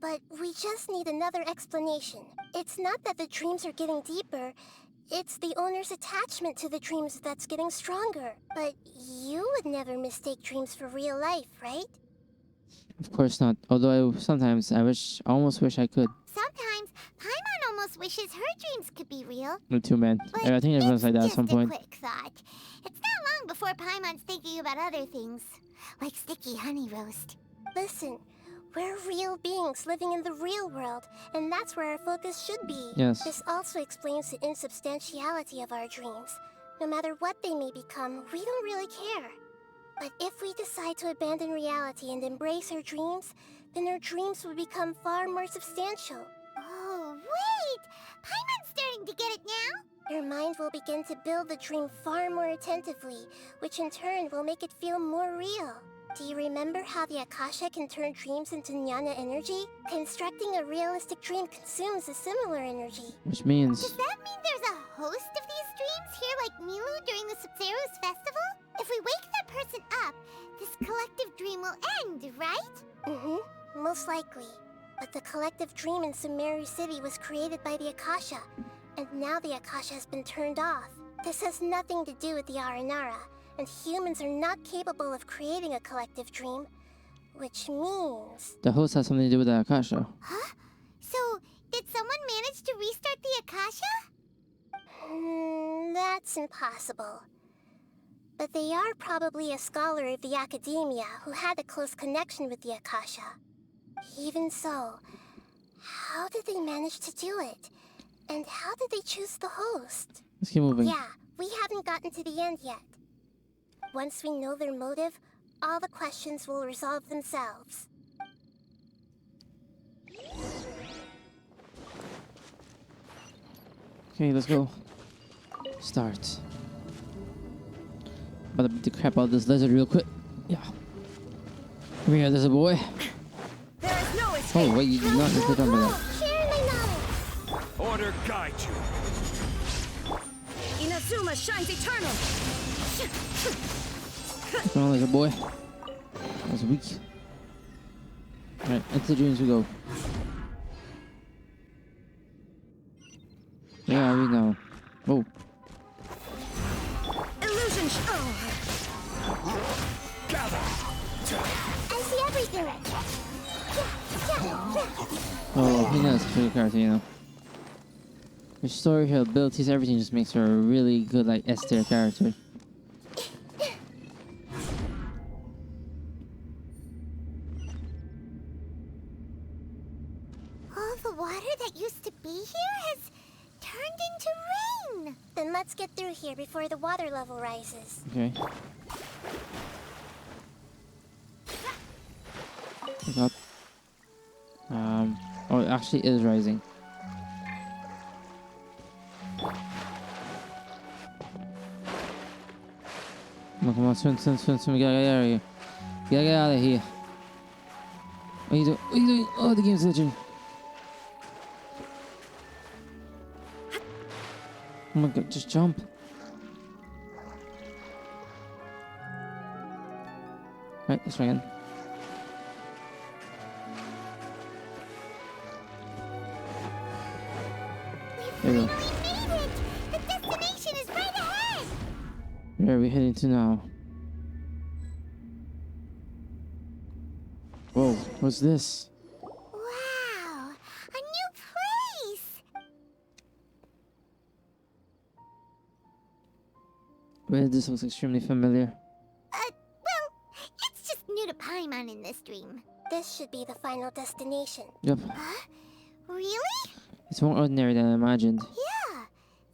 Speaker 9: but we just need another explanation. It's not that the dreams are getting deeper, it's the owner's attachment to the dreams that's getting stronger. But you would never mistake dreams for real life, right?
Speaker 1: Of course not. Although sometimes I almost wish I could.
Speaker 3: Sometimes, Paimon almost wishes her dreams could be real.
Speaker 1: Me too, man.
Speaker 3: But
Speaker 1: I think everyone's like that at
Speaker 3: just
Speaker 1: some point.
Speaker 3: a quick thought. It's not long before Paimon's thinking about other things, like sticky honey roast.
Speaker 9: Listen, we're real beings living in the real world, and that's where our focus should be.
Speaker 1: Yes.
Speaker 9: This also explains the insubstantiality of our dreams. No matter what they may become, we don't really care. But if we decide to abandon reality and embrace our dreams, then our dreams will become far more substantial.
Speaker 3: Oh, wait! Paimon's starting to get it now?
Speaker 9: Your mind will begin to build the dream far more attentively, which in turn will make it feel more real. Do you remember how the Akasha can turn dreams into jnana energy? Constructing a realistic dream consumes a similar energy.
Speaker 1: Which means...
Speaker 3: Does that mean there's a host of these dreams here like Milu during the Subzero's festival? If we wake that person up, this collective dream will end, right?
Speaker 9: Most likely. But the collective dream in Sumeru City was created by the Akasha, and now the Akasha has been turned off. This has nothing to do with the Aranara, and humans are not capable of creating a collective dream, which means...
Speaker 1: The host has something to do with the Akasha.
Speaker 3: Huh? So, did someone manage to restart the Akasha?
Speaker 9: That's impossible. But they are probably a scholar of the academia who had a close connection with the Akasha. Even so, How did they manage to do it? And how did they choose the host?
Speaker 1: Let's keep moving.
Speaker 9: Yeah, we haven't gotten to the end yet. Once we know their motive, all the questions will resolve themselves.
Speaker 1: Okay, let's go. Start. About to beat the crap out of this lizard real quick. Yeah. Come here, there's a boy.
Speaker 7: There is no escape.
Speaker 1: Oh, wait, you did not just click on that.
Speaker 9: Share my knowledge.
Speaker 5: Order guide you.
Speaker 7: Inazuma shines eternal.
Speaker 1: Come on, there's a boy. That was weak. Alright, into the dreams we go. Where are we now? Oh.
Speaker 7: Illusion.
Speaker 9: I see everything.
Speaker 1: Oh, he knows for the character, you know. Her story, her abilities, everything just makes her a really good, like, S-tier character.
Speaker 3: All the water that used to be here has turned into rain.
Speaker 9: Then let's get through here before the water level rises.
Speaker 1: Okay. Pick up. Oh, it actually is rising. Come on, swim, we gotta get out of here. We gotta get out of here. What are you doing? What are you doing? Oh, the game's glitching. Oh my god, just jump. Right, let's try again. There we go.
Speaker 3: We made it! The destination is right ahead!
Speaker 1: Where are we heading to now? Whoa, what's this?
Speaker 3: Wow! A new place!
Speaker 1: Well, this looks extremely familiar.
Speaker 3: Well, it's just new to Paimon in this dream.
Speaker 9: This should be the final destination.
Speaker 1: Yep.
Speaker 3: Huh? Really?
Speaker 1: It's more ordinary than I imagined.
Speaker 3: Yeah,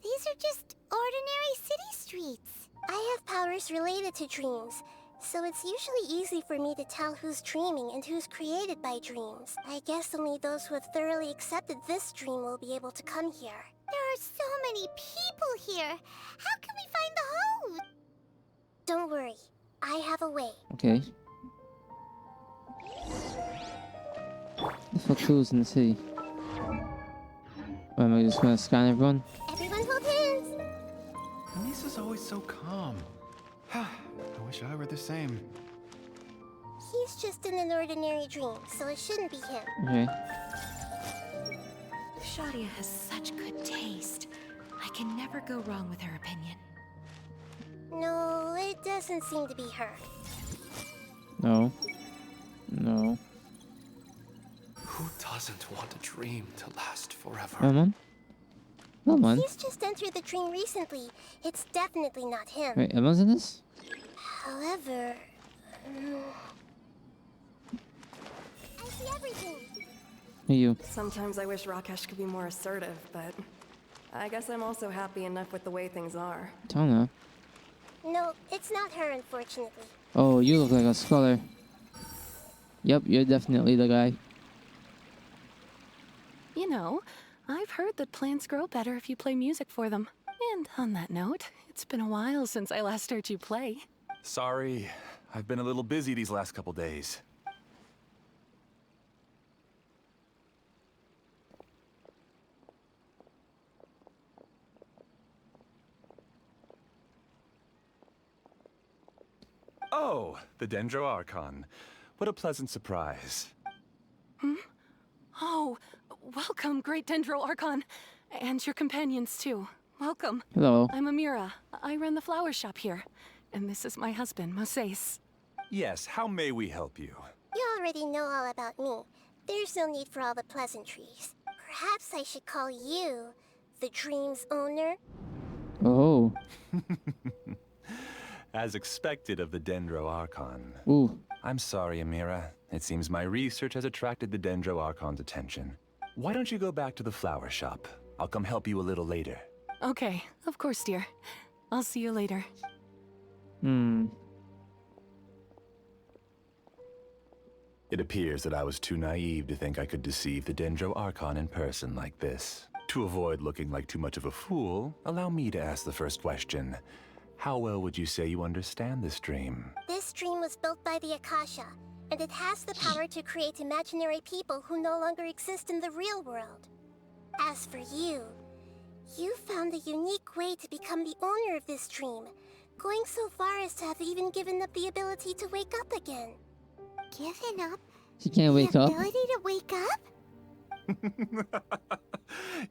Speaker 3: these are just ordinary city streets.
Speaker 9: I have powers related to dreams, so it's usually easy for me to tell who's dreaming and who's created by dreams. I guess only those who have thoroughly accepted this dream will be able to come here.
Speaker 3: There are so many people here. How can we find the host?
Speaker 9: Don't worry, I have a way.
Speaker 1: Okay. Look for clues in the city. What, am I just gonna scan everyone?
Speaker 9: Everyone hold hands!
Speaker 13: Lisa's always so calm. I wish I were the same.
Speaker 9: He's just in an ordinary dream, so it shouldn't be him.
Speaker 1: Okay.
Speaker 7: Shadia has such good taste. I can never go wrong with her opinion.
Speaker 9: No, it doesn't seem to be her.
Speaker 1: No. No.
Speaker 4: Who doesn't want a dream to last forever?
Speaker 1: Come on. Come on.
Speaker 9: He's just entered the dream recently. It's definitely not him.
Speaker 1: Wait, Emma's in this?
Speaker 9: However... I see everything!
Speaker 1: Hey, you.
Speaker 14: Sometimes I wish Rakesh could be more assertive, but I guess I'm also happy enough with the way things are.
Speaker 1: Tana.
Speaker 9: No, it's not her, unfortunately.
Speaker 1: Oh, you look like a scholar. Yep, you're definitely the guy.
Speaker 12: You know, I've heard that plants grow better if you play music for them. And on that note, it's been a while since I last heard you play.
Speaker 13: Sorry, I've been a little busy these last couple days. Oh, the Dendro Archon. What a pleasant surprise.
Speaker 12: Oh, welcome, Great Dendro Archon. And your companions, too. Welcome.
Speaker 1: Hello.
Speaker 12: I'm Amira. I run the flower shop here. And this is my husband, Moses.
Speaker 13: Yes, how may we help you?
Speaker 9: You already know all about me. There's no need for all the pleasantries. Perhaps I should call you the dream's owner?
Speaker 1: Oh.
Speaker 13: As expected of the Dendro Archon.
Speaker 1: Ooh.
Speaker 13: I'm sorry, Amira. It seems my research has attracted the Dendro Archon's attention. Why don't you go back to the flower shop? I'll come help you a little later.
Speaker 11: Okay, of course, dear. I'll see you later.
Speaker 13: It appears that I was too naive to think I could deceive the Dendro Archon in person like this. To avoid looking like too much of a fool, allow me to ask the first question. How well would you say you understand this dream?
Speaker 9: This dream was built by the Akasha, and it has the power to create imaginary people who no longer exist in the real world. As for you, you found a unique way to become the owner of this dream, going so far as to have even given up the ability to wake up again.
Speaker 3: Given up?
Speaker 1: She can't wake
Speaker 3: the
Speaker 1: up.
Speaker 3: ability to wake up?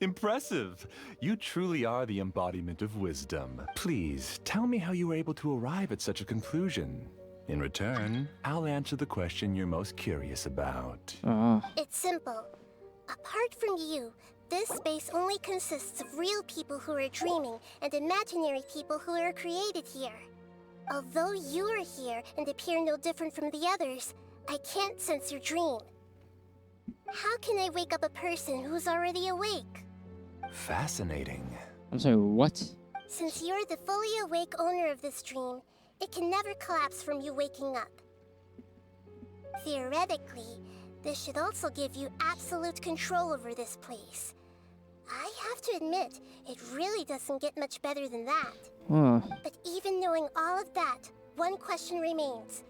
Speaker 13: Impressive! You truly are the embodiment of wisdom. Please, tell me how you were able to arrive at such a conclusion. In return, I'll answer the question you're most curious about.
Speaker 9: It's simple. Apart from you, this space only consists of real people who are dreaming and imaginary people who are created here. Although you are here and appear no different from the others, I can't sense your dream. How can I wake up a person who's already awake?
Speaker 13: Fascinating.
Speaker 1: I'm sorry, what?
Speaker 9: Since you're the fully awake owner of this dream, it can never collapse from you waking up. Theoretically, this should also give you absolute control over this place. I have to admit, it really doesn't get much better than that. But even knowing all of that, one question remains.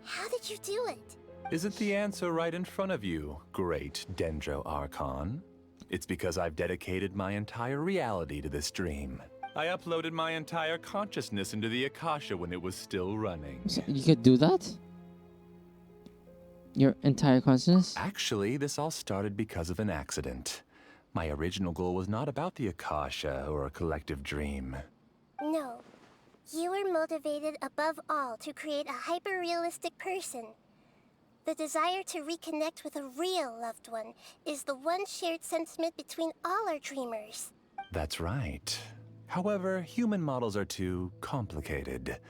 Speaker 9: How did you do it?
Speaker 13: Isn't the answer right in front of you, great Dendro Archon? It's because I've dedicated my entire reality to this dream. I uploaded my entire consciousness into the Akasha when it was still running.
Speaker 1: So you could do that? Your entire consciousness?
Speaker 13: Actually, this all started because of an accident. My original goal was not about the Akasha or a collective dream.
Speaker 9: No. You were motivated above all to create a hyper-realistic person. The desire to reconnect with a real loved one is the one shared sentiment between all our dreamers.
Speaker 13: That's right. However, human models are too complicated.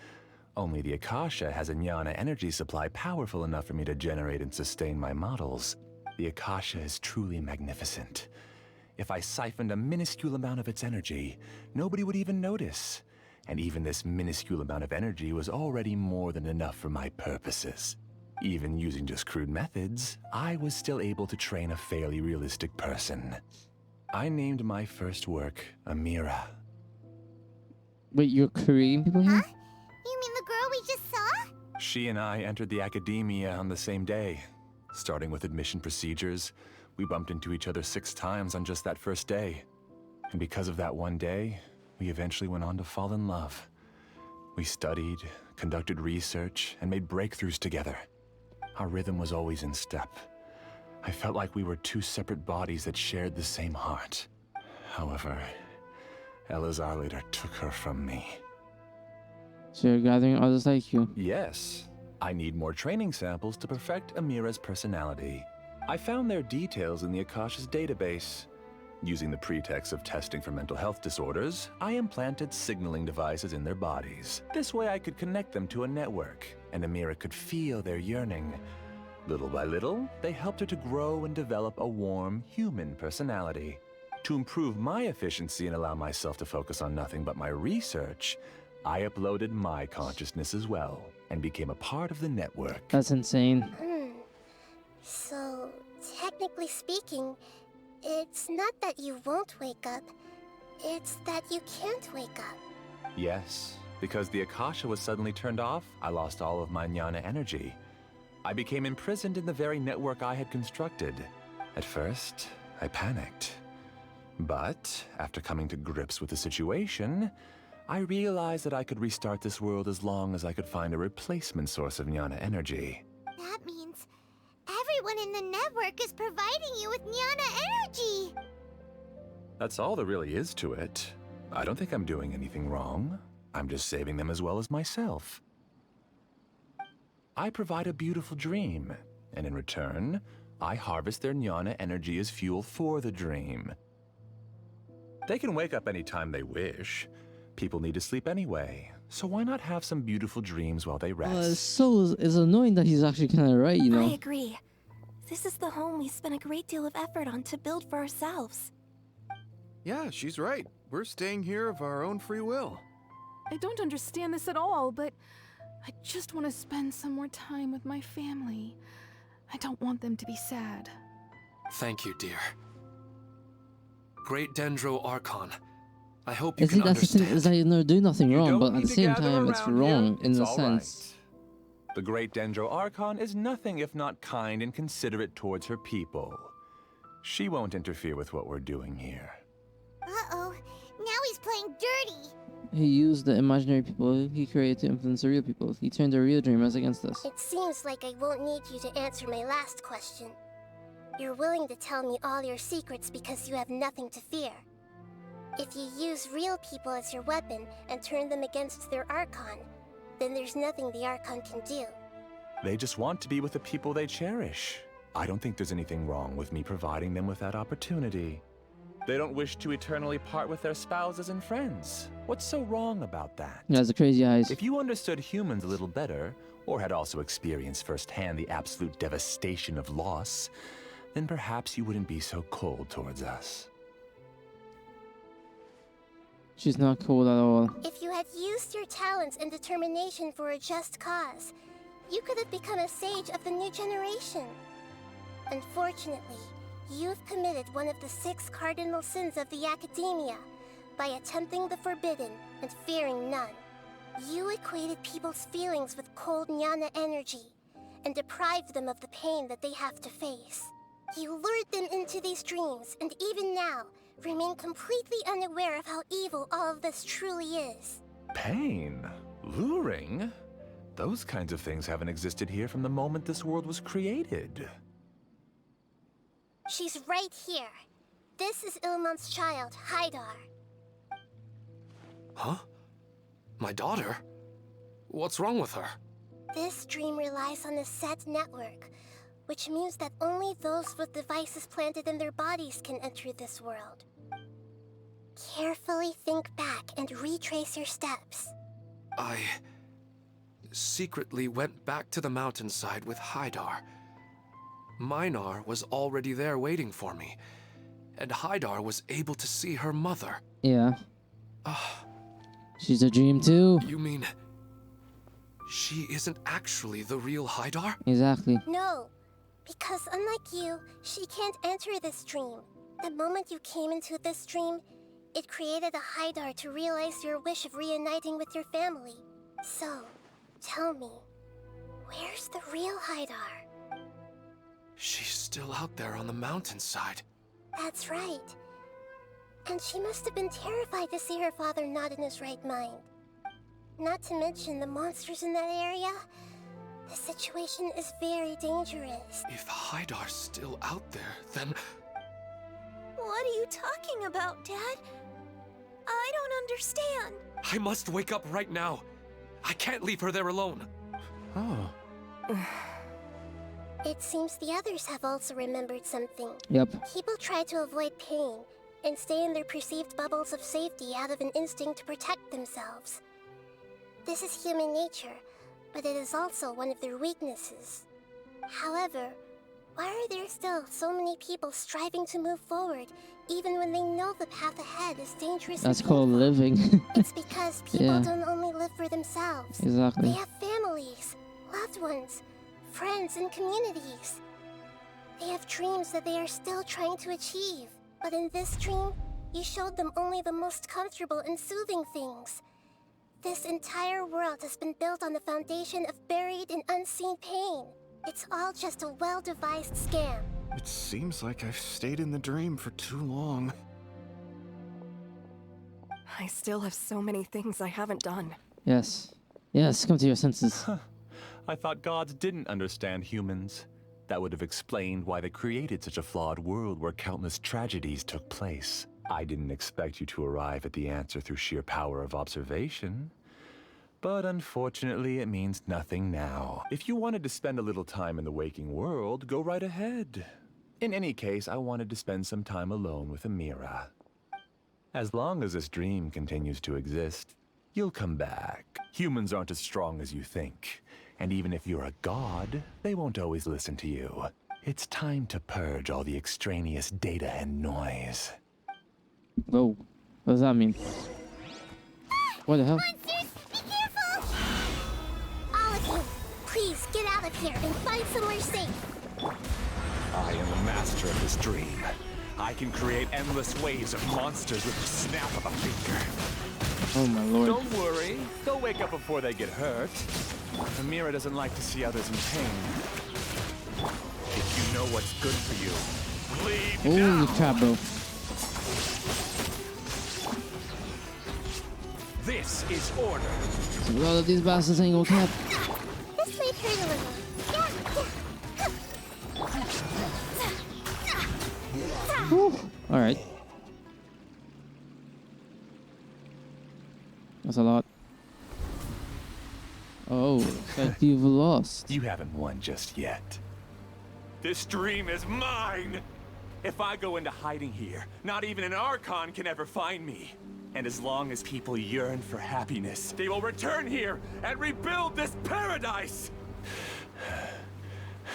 Speaker 13: Only the Akasha has a jnana energy supply powerful enough for me to generate and sustain my models. The Akasha is truly magnificent. If I siphoned a minuscule amount of its energy, nobody would even notice. And even this minuscule amount of energy was already more than enough for my purposes. Even using just crude methods, I was still able to train a fairly realistic person. I named my first work Amira.
Speaker 1: Wait, you're Korean people here?
Speaker 3: Huh? You mean the girl we just saw?
Speaker 13: She and I entered the academia on the same day. Starting with admission procedures, we bumped into each other 6 times on just that first day. And because of that one day, we eventually went on to fall in love. We studied, conducted research, and made breakthroughs together. Our rhythm was always in step. I felt like we were 2 separate bodies that shared the same heart. However, Elazar later took her from me.
Speaker 1: So you're gathering others like you?
Speaker 13: Yes. I need more training samples to perfect Amira's personality. I found their details in the Akasha's database. Using the pretext of testing for mental health disorders, I implanted signaling devices in their bodies. This way I could connect them to a network, and Amira could feel their yearning. Little by little, they helped her to grow and develop a warm, human personality. To improve my efficiency and allow myself to focus on nothing but my research, I uploaded my consciousness as well, and became a part of the network.
Speaker 1: That's insane.
Speaker 9: So, technically speaking, it's not that you won't wake up, it's that you can't wake up.
Speaker 13: Yes, because the Akasha was suddenly turned off, I lost all of my jnana energy. I became imprisoned in the very network I had constructed. At first, I panicked. But, after coming to grips with the situation, I realized that I could restart this world as long as I could find a replacement source of jnana energy.
Speaker 3: That means everyone in the network is providing you with jnana energy!
Speaker 13: That's all there really is to it. I don't think I'm doing anything wrong. I'm just saving them as well as myself. I provide a beautiful dream, and in return, I harvest their jnana energy as fuel for the dream. They can wake up anytime they wish. People need to sleep anyway, so why not have some beautiful dreams while they rest?
Speaker 1: So it's annoying that he's actually kind of right, you know?
Speaker 7: I agree.
Speaker 9: This is the home we spent a great deal of effort on to build for ourselves.
Speaker 5: Yeah, she's right. We're staying here of our own free will.
Speaker 12: I don't understand this at all, but I just want to spend some more time with my family. I don't want them to be sad.
Speaker 4: Thank you, dear. Great Dendro Archon. I hope you
Speaker 1: I think
Speaker 4: can
Speaker 1: that's the thing,
Speaker 4: understand.
Speaker 1: is I do nothing
Speaker 13: You
Speaker 1: wrong,
Speaker 13: don't
Speaker 1: but at
Speaker 13: need
Speaker 1: the
Speaker 13: to
Speaker 1: same
Speaker 13: gather
Speaker 1: time it's
Speaker 13: around
Speaker 1: wrong
Speaker 13: here.
Speaker 1: in
Speaker 13: It's
Speaker 1: the
Speaker 13: all
Speaker 1: sense.
Speaker 13: right. The great Dendro Archon is nothing if not kind and considerate towards her people. She won't interfere with what we're doing here.
Speaker 3: Uh-oh. Now he's playing dirty.
Speaker 1: He used the imaginary people he created to influence the real people. He turned the real dreamers against us.
Speaker 9: It seems like I won't need you to answer my last question. You're willing to tell me all your secrets because you have nothing to fear. If you use real people as your weapon and turn them against their Archon, then there's nothing the Archon can do.
Speaker 13: They just want to be with the people they cherish. I don't think there's anything wrong with me providing them with that opportunity. They don't wish to eternally part with their spouses and friends. What's so wrong about that?
Speaker 1: He has the crazy eyes.
Speaker 13: If you understood humans a little better, or had also experienced firsthand the absolute devastation of loss, then perhaps you wouldn't be so cold towards us.
Speaker 1: She's not cool at all.
Speaker 9: If you had used your talents and determination for a just cause, you could have become a sage of the new generation. Unfortunately, you've committed one of the 6 cardinal sins of the Academia by attempting the forbidden and fearing none. You equated people's feelings with cold Jnana energy and deprived them of the pain that they have to face. You lured them into these dreams, and even now, remain completely unaware of how evil all of this truly is.
Speaker 13: Pain? Luring? Those kinds of things haven't existed here from the moment this world was created.
Speaker 9: She's right here. This is Ilmon's child, Haidar.
Speaker 4: Huh? My daughter? What's wrong with her?
Speaker 9: This dream relies on a set network, which means that only those with devices planted in their bodies can enter this world. Carefully think back and retrace your steps.
Speaker 4: I secretly went back to the mountainside with Haidar. Minar was already there waiting for me, and Haidar was able to see her mother.
Speaker 1: Yeah. She's a dream too.
Speaker 4: You mean she isn't actually the real Haidar?
Speaker 1: Exactly.
Speaker 9: No, because unlike you, she can't enter this dream. The moment you came into this dream, it created a Haidar to realize your wish of reuniting with your family. So, tell me, where's the real Haidar?
Speaker 4: She's still out there on the mountainside.
Speaker 9: That's right. And she must have been terrified to see her father not in his right mind. Not to mention the monsters in that area. The situation is very dangerous.
Speaker 4: If Haidar's still out there, then...
Speaker 3: What are you talking about, Dad? I don't understand.
Speaker 4: I must wake up right now. I can't leave her there alone.
Speaker 13: Oh.
Speaker 9: It seems the others have also remembered something.
Speaker 1: Yep.
Speaker 9: People try to avoid pain and stay in their perceived bubbles of safety out of an instinct to protect themselves. This is human nature, but it is also one of their weaknesses. However, why are there still so many people striving to move forward, even when they know the path ahead is dangerous?
Speaker 1: That's called living.
Speaker 9: It's because people
Speaker 1: Yeah.
Speaker 9: don't only live for themselves.
Speaker 1: Exactly.
Speaker 9: They have families, loved ones, friends, and communities. They have dreams that they are still trying to achieve. But in this dream, you showed them only the most comfortable and soothing things. This entire world has been built on the foundation of buried and unseen pain. It's all just a well-devised scam.
Speaker 5: It seems like I've stayed in the dream for too long.
Speaker 14: I still have so many things I haven't done.
Speaker 1: Yes. Yes, come to your senses.
Speaker 13: I thought gods didn't understand humans. That would have explained why they created such a flawed world where countless tragedies took place. I didn't expect you to arrive at the answer through sheer power of observation. But unfortunately, it means nothing now. If you wanted to spend a little time in the waking world, go right ahead. In any case, I wanted to spend some time alone with Amira. As long as this dream continues to exist, you'll come back. Humans aren't as strong as you think. And even if you're a god, they won't always listen to you. It's time to purge all the extraneous data and noise.
Speaker 1: Whoa. What does that mean? What the hell?
Speaker 3: Monsters, be careful!
Speaker 9: All of you, please get out of here and find somewhere safe.
Speaker 13: I am the master of this dream. I can create endless waves of monsters with the snap of a finger.
Speaker 1: Oh my lord.
Speaker 13: Don't worry. They'll wake up before they get hurt. Amira doesn't like to see others in pain. If you know what's good for you, leave
Speaker 1: Holy
Speaker 13: now.
Speaker 1: crap, bro.
Speaker 13: This is order.
Speaker 1: So all of these bastards ain't gonna cap.
Speaker 9: This might hurt a little.
Speaker 1: Alright. That's a lot. Oh, looks like you've lost.
Speaker 13: You haven't won just yet. This dream is mine! If I go into hiding here, not even an Archon can ever find me. And as long as people yearn for happiness, they will return here and rebuild this paradise!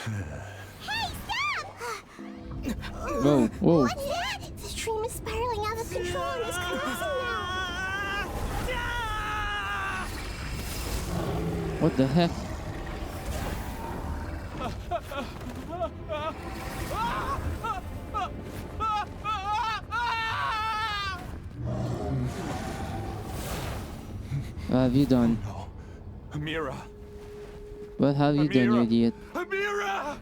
Speaker 3: Hey, stop!
Speaker 1: Whoa, whoa.
Speaker 9: What's that? The dream is spiraling out of control and is collapsing now.
Speaker 1: What the heck? What have you done?
Speaker 13: No. Amira!
Speaker 1: What have you done, you idiot?
Speaker 13: Amira!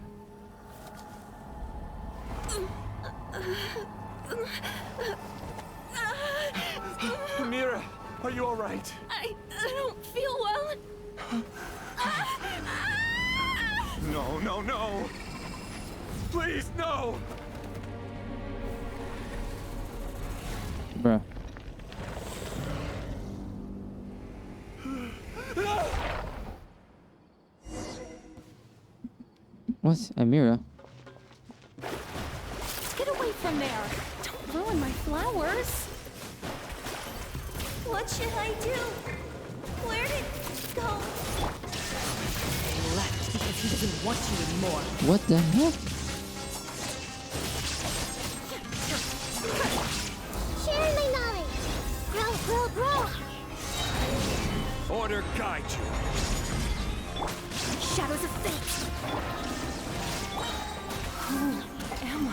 Speaker 13: Amira, are you all right?
Speaker 6: I don't feel well.
Speaker 13: No, no, no! Please, no!
Speaker 1: Bruh. What's Amira?
Speaker 11: Get away from there! Don't ruin my flowers!
Speaker 3: What should I do? Where did it go?
Speaker 7: He left because he doesn't want you anymore.
Speaker 1: What the heck?
Speaker 9: Share my knowledge. Grow, grow, grow.
Speaker 13: Order guide you.
Speaker 11: Shadows of fate! Who am I?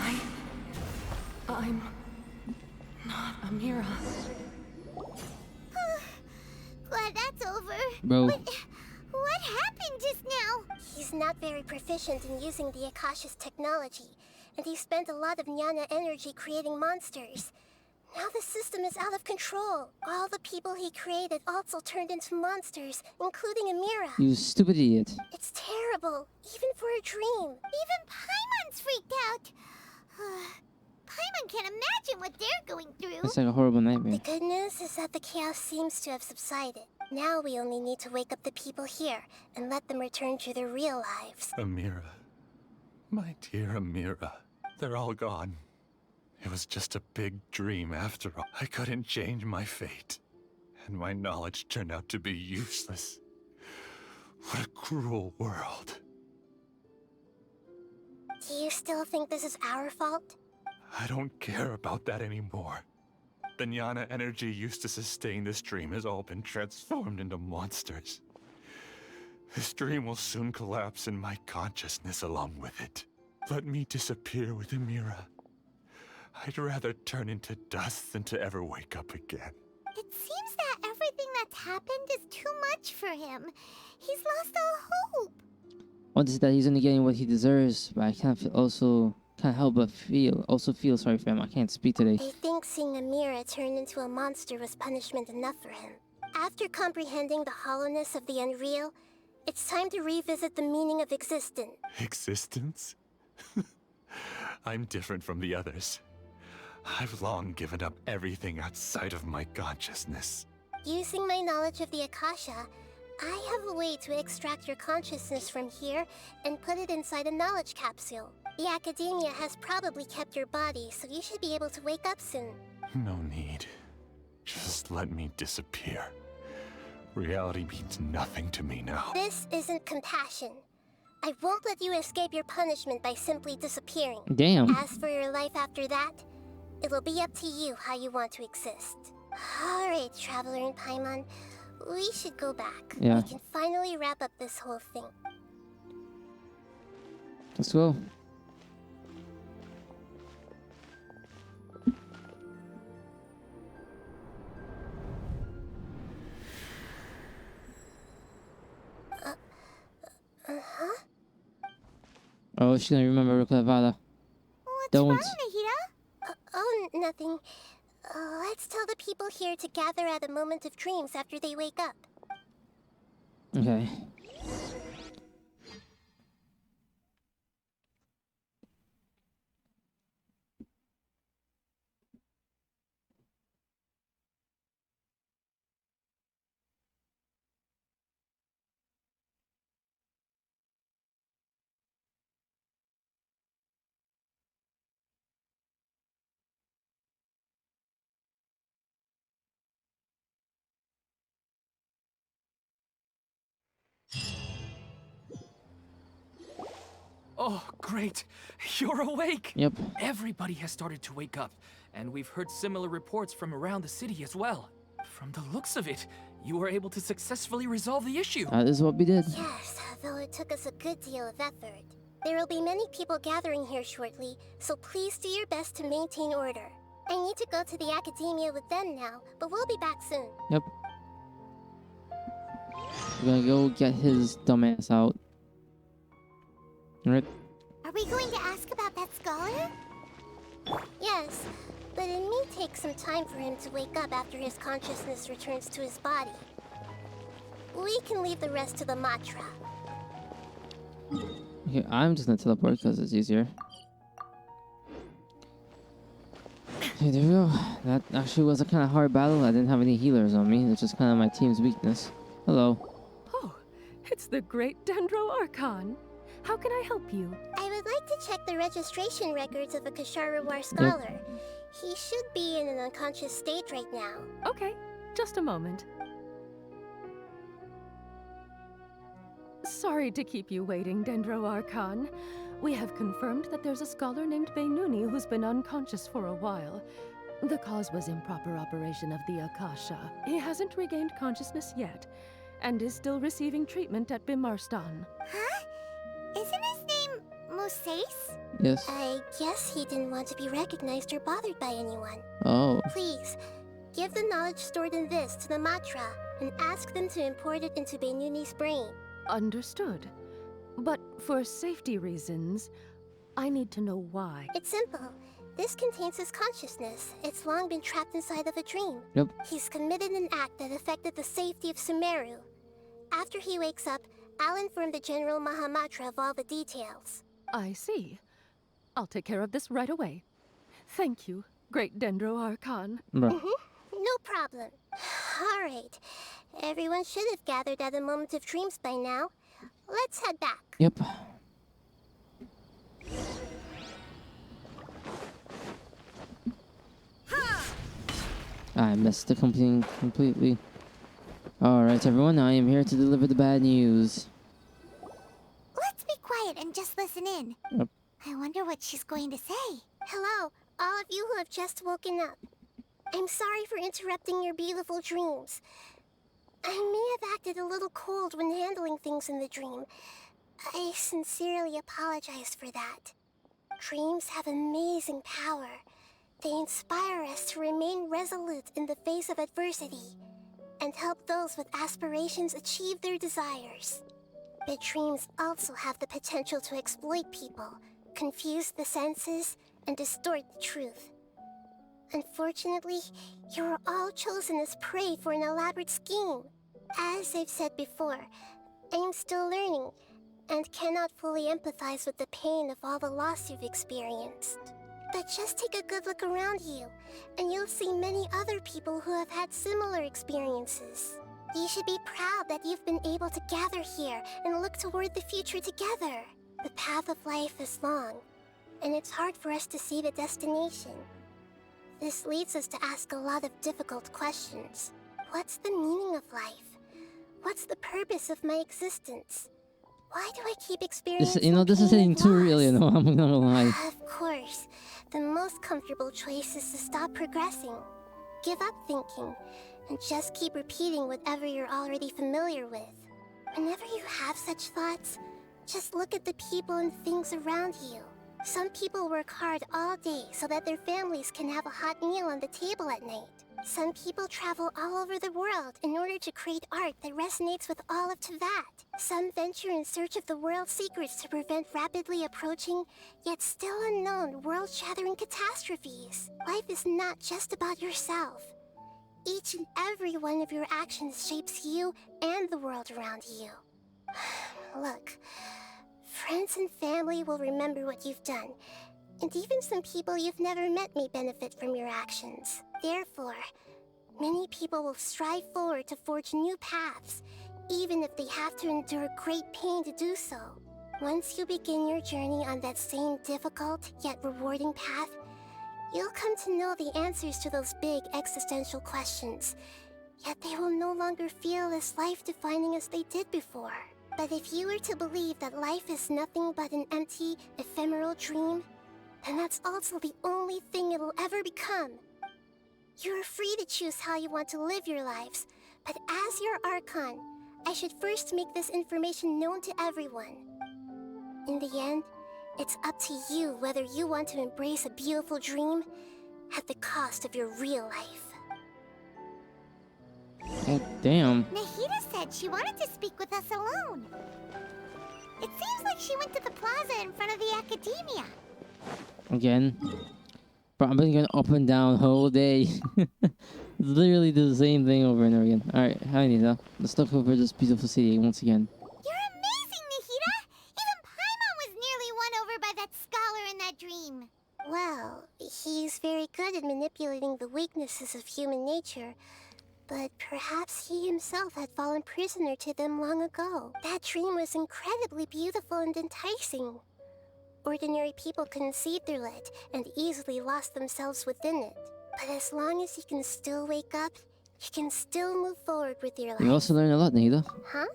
Speaker 11: I'm not Amira.
Speaker 3: Glad that's over.
Speaker 1: Bro.
Speaker 3: But what happened just now?
Speaker 9: He's not very proficient in using the Akasha's technology, and he spent a lot of Jnana energy creating monsters. Now the system is out of control. All the people he created also turned into monsters, including Amira.
Speaker 1: You stupid idiot.
Speaker 9: It's terrible, even for a dream.
Speaker 3: Even Paimon's freaked out. Paimon can't imagine what they're going through.
Speaker 1: It's like a horrible nightmare.
Speaker 9: The good news is that the chaos seems to have subsided. Now we only need to wake up the people here and let them return to their real lives.
Speaker 13: Amira. My dear Amira. They're all gone. It was just a big dream after all. I couldn't change my fate. And my knowledge turned out to be useless. What a cruel world.
Speaker 9: Do you still think this is our fault?
Speaker 13: I don't care about that anymore. The Jnana energy used to sustain this dream has all been transformed into monsters. This dream will soon collapse and my consciousness along with it. Let me disappear with Amira. I'd rather turn into dust than to ever wake up again.
Speaker 3: It seems that everything that's happened is too much for him. He's lost all hope.
Speaker 1: One is that he's only getting what he deserves, but I can't help but feel sorry for him. I can't speak today.
Speaker 9: I think seeing Amira turn into a monster was punishment enough for him. After comprehending the hollowness of the unreal, it's time to revisit the meaning of existence.
Speaker 13: Existence? I'm different from the others. I've long given up everything outside of my consciousness.
Speaker 9: Using my knowledge of the Akasha, I have a way to extract your consciousness from here and put it inside a knowledge capsule. The Academia has probably kept your body, so you should be able to wake up soon.
Speaker 13: No need. Just let me disappear. Reality means nothing to me now.
Speaker 9: This isn't compassion. I won't let you escape your punishment by simply disappearing.
Speaker 1: Damn.
Speaker 9: As for your life after that, it'll be up to you how you want to exist. Alright, Traveler and Paimon, we should go back.
Speaker 1: Yeah.
Speaker 9: We can finally wrap up this whole thing.
Speaker 1: Let's go.
Speaker 9: Uh-huh.
Speaker 1: Oh, she's gonna remember Clavada. Don't.
Speaker 3: Wrong, Nahida?
Speaker 9: Oh, nothing. Let's tell the people here to gather at a moment of dreams after they wake up.
Speaker 1: Okay.
Speaker 2: Oh, great. You're awake.
Speaker 1: Yep.
Speaker 2: Everybody has started to wake up, and we've heard similar reports from around the city as well. From the looks of it, you were able to successfully resolve the issue.
Speaker 1: That is what we did.
Speaker 9: Yes, though it took us a good deal of effort. There will be many people gathering here shortly, so please do your best to maintain order. I need to go to the academia with them now, but we'll be back soon.
Speaker 1: Yep. We're gonna go get his dumbass out. Alright.
Speaker 3: Are we going to ask about that scholar?
Speaker 9: Yes, but it may take some time for him to wake up after his consciousness returns to his body. We can leave the rest to the Matra.
Speaker 1: Okay, I'm just gonna teleport because it's easier. Okay, there we go. That actually was a kind of hard battle. I didn't have any healers on me. It's just kind of my team's weakness. Hello.
Speaker 12: Oh, it's the great Dendro Archon. How can I help you?
Speaker 9: I would like to check the registration records of a Kasharawar scholar. He should be in an unconscious state right now.
Speaker 12: Okay, just a moment. Sorry to keep you waiting, Dendro Archon. We have confirmed that there's a scholar named Beinuni who's been unconscious for a while. The cause was improper operation of the Akasha. He hasn't regained consciousness yet, and is still receiving treatment at Bimarstan.
Speaker 3: Huh? Isn't his name Moses?
Speaker 1: Yes.
Speaker 9: I guess he didn't want to be recognized or bothered by anyone.
Speaker 1: Oh.
Speaker 9: Please, give the knowledge stored in this to the Matra and ask them to import it into Beinuni's brain.
Speaker 12: Understood. But for safety reasons, I need to know why.
Speaker 9: It's simple. This contains his consciousness. It's long been trapped inside of a dream.
Speaker 1: Yep.
Speaker 9: He's committed an act that affected the safety of Sumeru. After he wakes up, I'll inform the General Mahamatra of all the details.
Speaker 12: I see. I'll take care of this right away. Thank you, great Dendro Archon.
Speaker 9: No problem. Alright. Everyone should have gathered at a moment of dreams by now. Let's head back.
Speaker 1: Yep. I missed the completely. Alright, everyone, I am here to deliver the bad news.
Speaker 3: Let's be quiet and just listen in.
Speaker 1: Yep.
Speaker 3: I wonder what she's going to say.
Speaker 9: Hello, all of you who have just woken up. I'm sorry for interrupting your beautiful dreams. I may have acted a little cold when handling things in the dream. I sincerely apologize for that. Dreams have amazing power. They inspire us to remain resolute in the face of adversity and help those with aspirations achieve their desires. But dreams also have the potential to exploit people, confuse the senses, and distort the truth. Unfortunately, you were all chosen as prey for an elaborate scheme. As I've said before, I am still learning and cannot fully empathize with the pain of all the loss you've experienced. But just take a good look around you, and you'll see many other people who have had similar experiences. You should be proud that you've been able to gather here and look toward the future together. The path of life is long, and it's hard for us to see the destination. This leads us to ask a lot of difficult questions. What's the meaning of life? What's the purpose of my existence? Why do I keep experiencing
Speaker 1: This is
Speaker 9: pain
Speaker 1: hitting
Speaker 9: and
Speaker 1: too real, you know.
Speaker 9: loss?
Speaker 1: I'm not gonna lie.
Speaker 9: Of course, the most comfortable choice is to stop progressing. Give up thinking, and just keep repeating whatever you're already familiar with. Whenever you have such thoughts, just look at the people and things around you. Some people work hard all day so that their families can have a hot meal on the table at night. Some people travel all over the world in order to create art that resonates with all of Teyvat. Some venture in search of the world's secrets to prevent rapidly approaching, yet still unknown, world-shattering catastrophes. Life is not just about yourself. Each and every one of your actions shapes you and the world around you. Look, friends and family will remember what you've done, and even some people you've never met may benefit from your actions. Therefore, many people will strive forward to forge new paths, even if they have to endure great pain to do so. Once you begin your journey on that same difficult yet rewarding path, you'll come to know the answers to those big existential questions, yet they will no longer feel as life-defining as they did before. But if you were to believe that life is nothing but an empty, ephemeral dream, then that's also the only thing it'll ever become. You're free to choose how you want to live your lives, but as your Archon, I should first make this information known to everyone. In the end, it's up to you whether you want to embrace a beautiful dream at the cost of your real life.
Speaker 1: Oh, damn.
Speaker 3: Nahida said she wanted to speak with us alone. It seems like she went to the plaza in front of the academia.
Speaker 1: Again. Bro, I've been going up and down whole day. Literally do the same thing over and over again. Alright, hi Nita. Let's look over this beautiful city once again.
Speaker 3: You're amazing, Nahida! Even Paimon was nearly won over by that scholar in that dream.
Speaker 9: Well, he's very good at manipulating the weaknesses of human nature, but perhaps he himself had fallen prisoner to them long ago. That dream was incredibly beautiful and enticing. Ordinary people couldn't see through it and easily lost themselves within it. But as long as you can still wake up, you can still move forward with your life.
Speaker 1: You also learn a lot, Nita.
Speaker 9: Huh?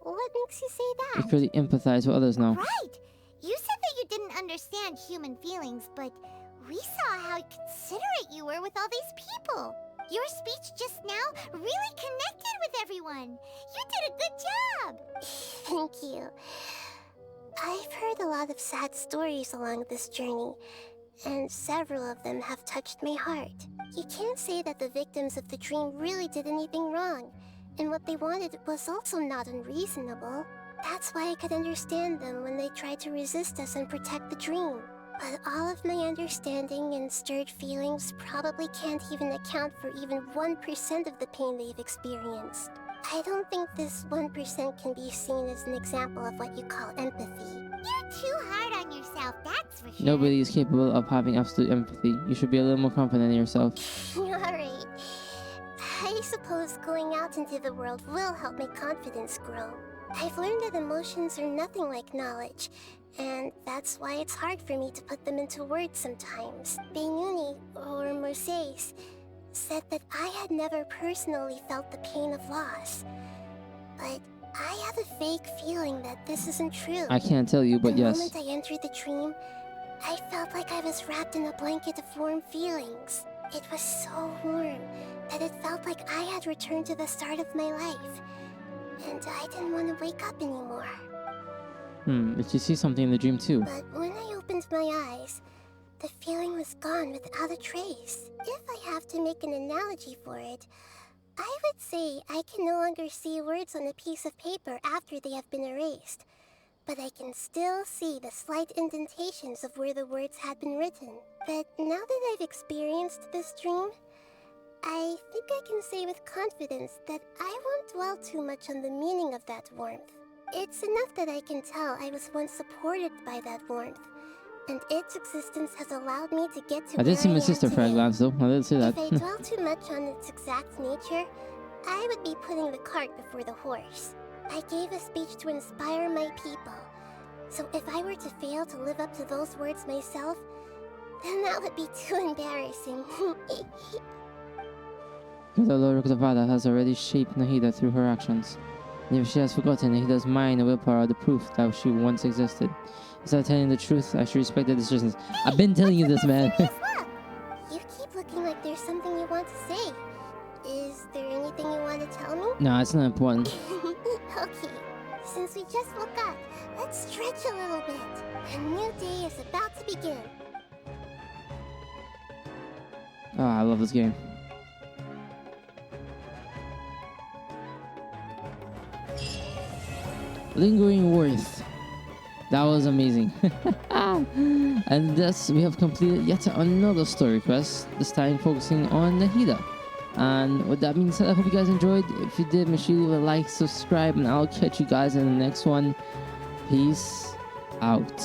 Speaker 9: What makes you say
Speaker 1: You
Speaker 9: that?
Speaker 1: could really empathize with others now.
Speaker 3: Right! You said that you didn't understand human feelings, but we saw how considerate you were with all these people. Your speech just now really connected with everyone. You did a good job.
Speaker 9: Thank you. I've heard a lot of sad stories along this journey, and several of them have touched my heart. You can't say that the victims of the dream really did anything wrong, and what they wanted was also not unreasonable. That's why I could understand them when they tried to resist us and protect the dream. But all of my understanding and stirred feelings probably can't even account for even 1% of the pain they've experienced. I don't think this 1% can be seen as an example of what you call empathy.
Speaker 3: You're too hard on yourself, that's for sure.
Speaker 1: Nobody is capable of having absolute empathy. You should be a little more confident in yourself.
Speaker 9: Alright. I suppose going out into the world will help my confidence grow. I've learned that emotions are nothing like knowledge, and that's why it's hard for me to put them into words sometimes. Benuni, or Oromasdis, said that I had never personally felt the pain of loss. But I have a vague feeling that this isn't true.
Speaker 1: I can't tell you, but yes.
Speaker 9: The moment I entered the dream, I felt like I was wrapped in a blanket of warm feelings. It was so warm that it felt like I had returned to the start of my life. And I didn't want to wake up anymore.
Speaker 1: Did you see something in the dream too?
Speaker 9: But when I opened my eyes, the feeling was gone without a trace. If I have to make an analogy for it, I would say I can no longer see words on a piece of paper after they have been erased, but I can still see the slight indentations of where the words had been written. But now that I've experienced this dream, I think I can say with confidence that I won't dwell too much on the meaning of that warmth. It's enough that I can tell I was once supported by that warmth, and its existence has allowed me to get to
Speaker 1: I did see my sister for a glance though. I did see that.
Speaker 9: If I dwell too much on its exact nature, I would be putting the cart before the horse. I gave a speech to inspire my people, so if I were to fail to live up to those words myself, then that would be too embarrassing.
Speaker 1: The Lord Zavada has already shaped Nahida through her actions. And if she has forgotten, Nahida's mind and willpower are the proof that she once existed. Instead of telling the truth, I should respect their decisions. I've been telling you this, man.
Speaker 9: You keep looking like there's something you want to say. Is there anything you want to tell me?
Speaker 1: No, it's not important.
Speaker 9: Okay, since we just woke up, let's stretch a little bit. A new day is about to begin.
Speaker 1: Oh, I love this game. Lingering Worth. That was amazing. And thus we have completed yet another story quest, this time focusing on Nahida. And with that being said, I hope you guys enjoyed. If you did, make sure you leave a like, subscribe, and I'll catch you guys in the next one. Peace out.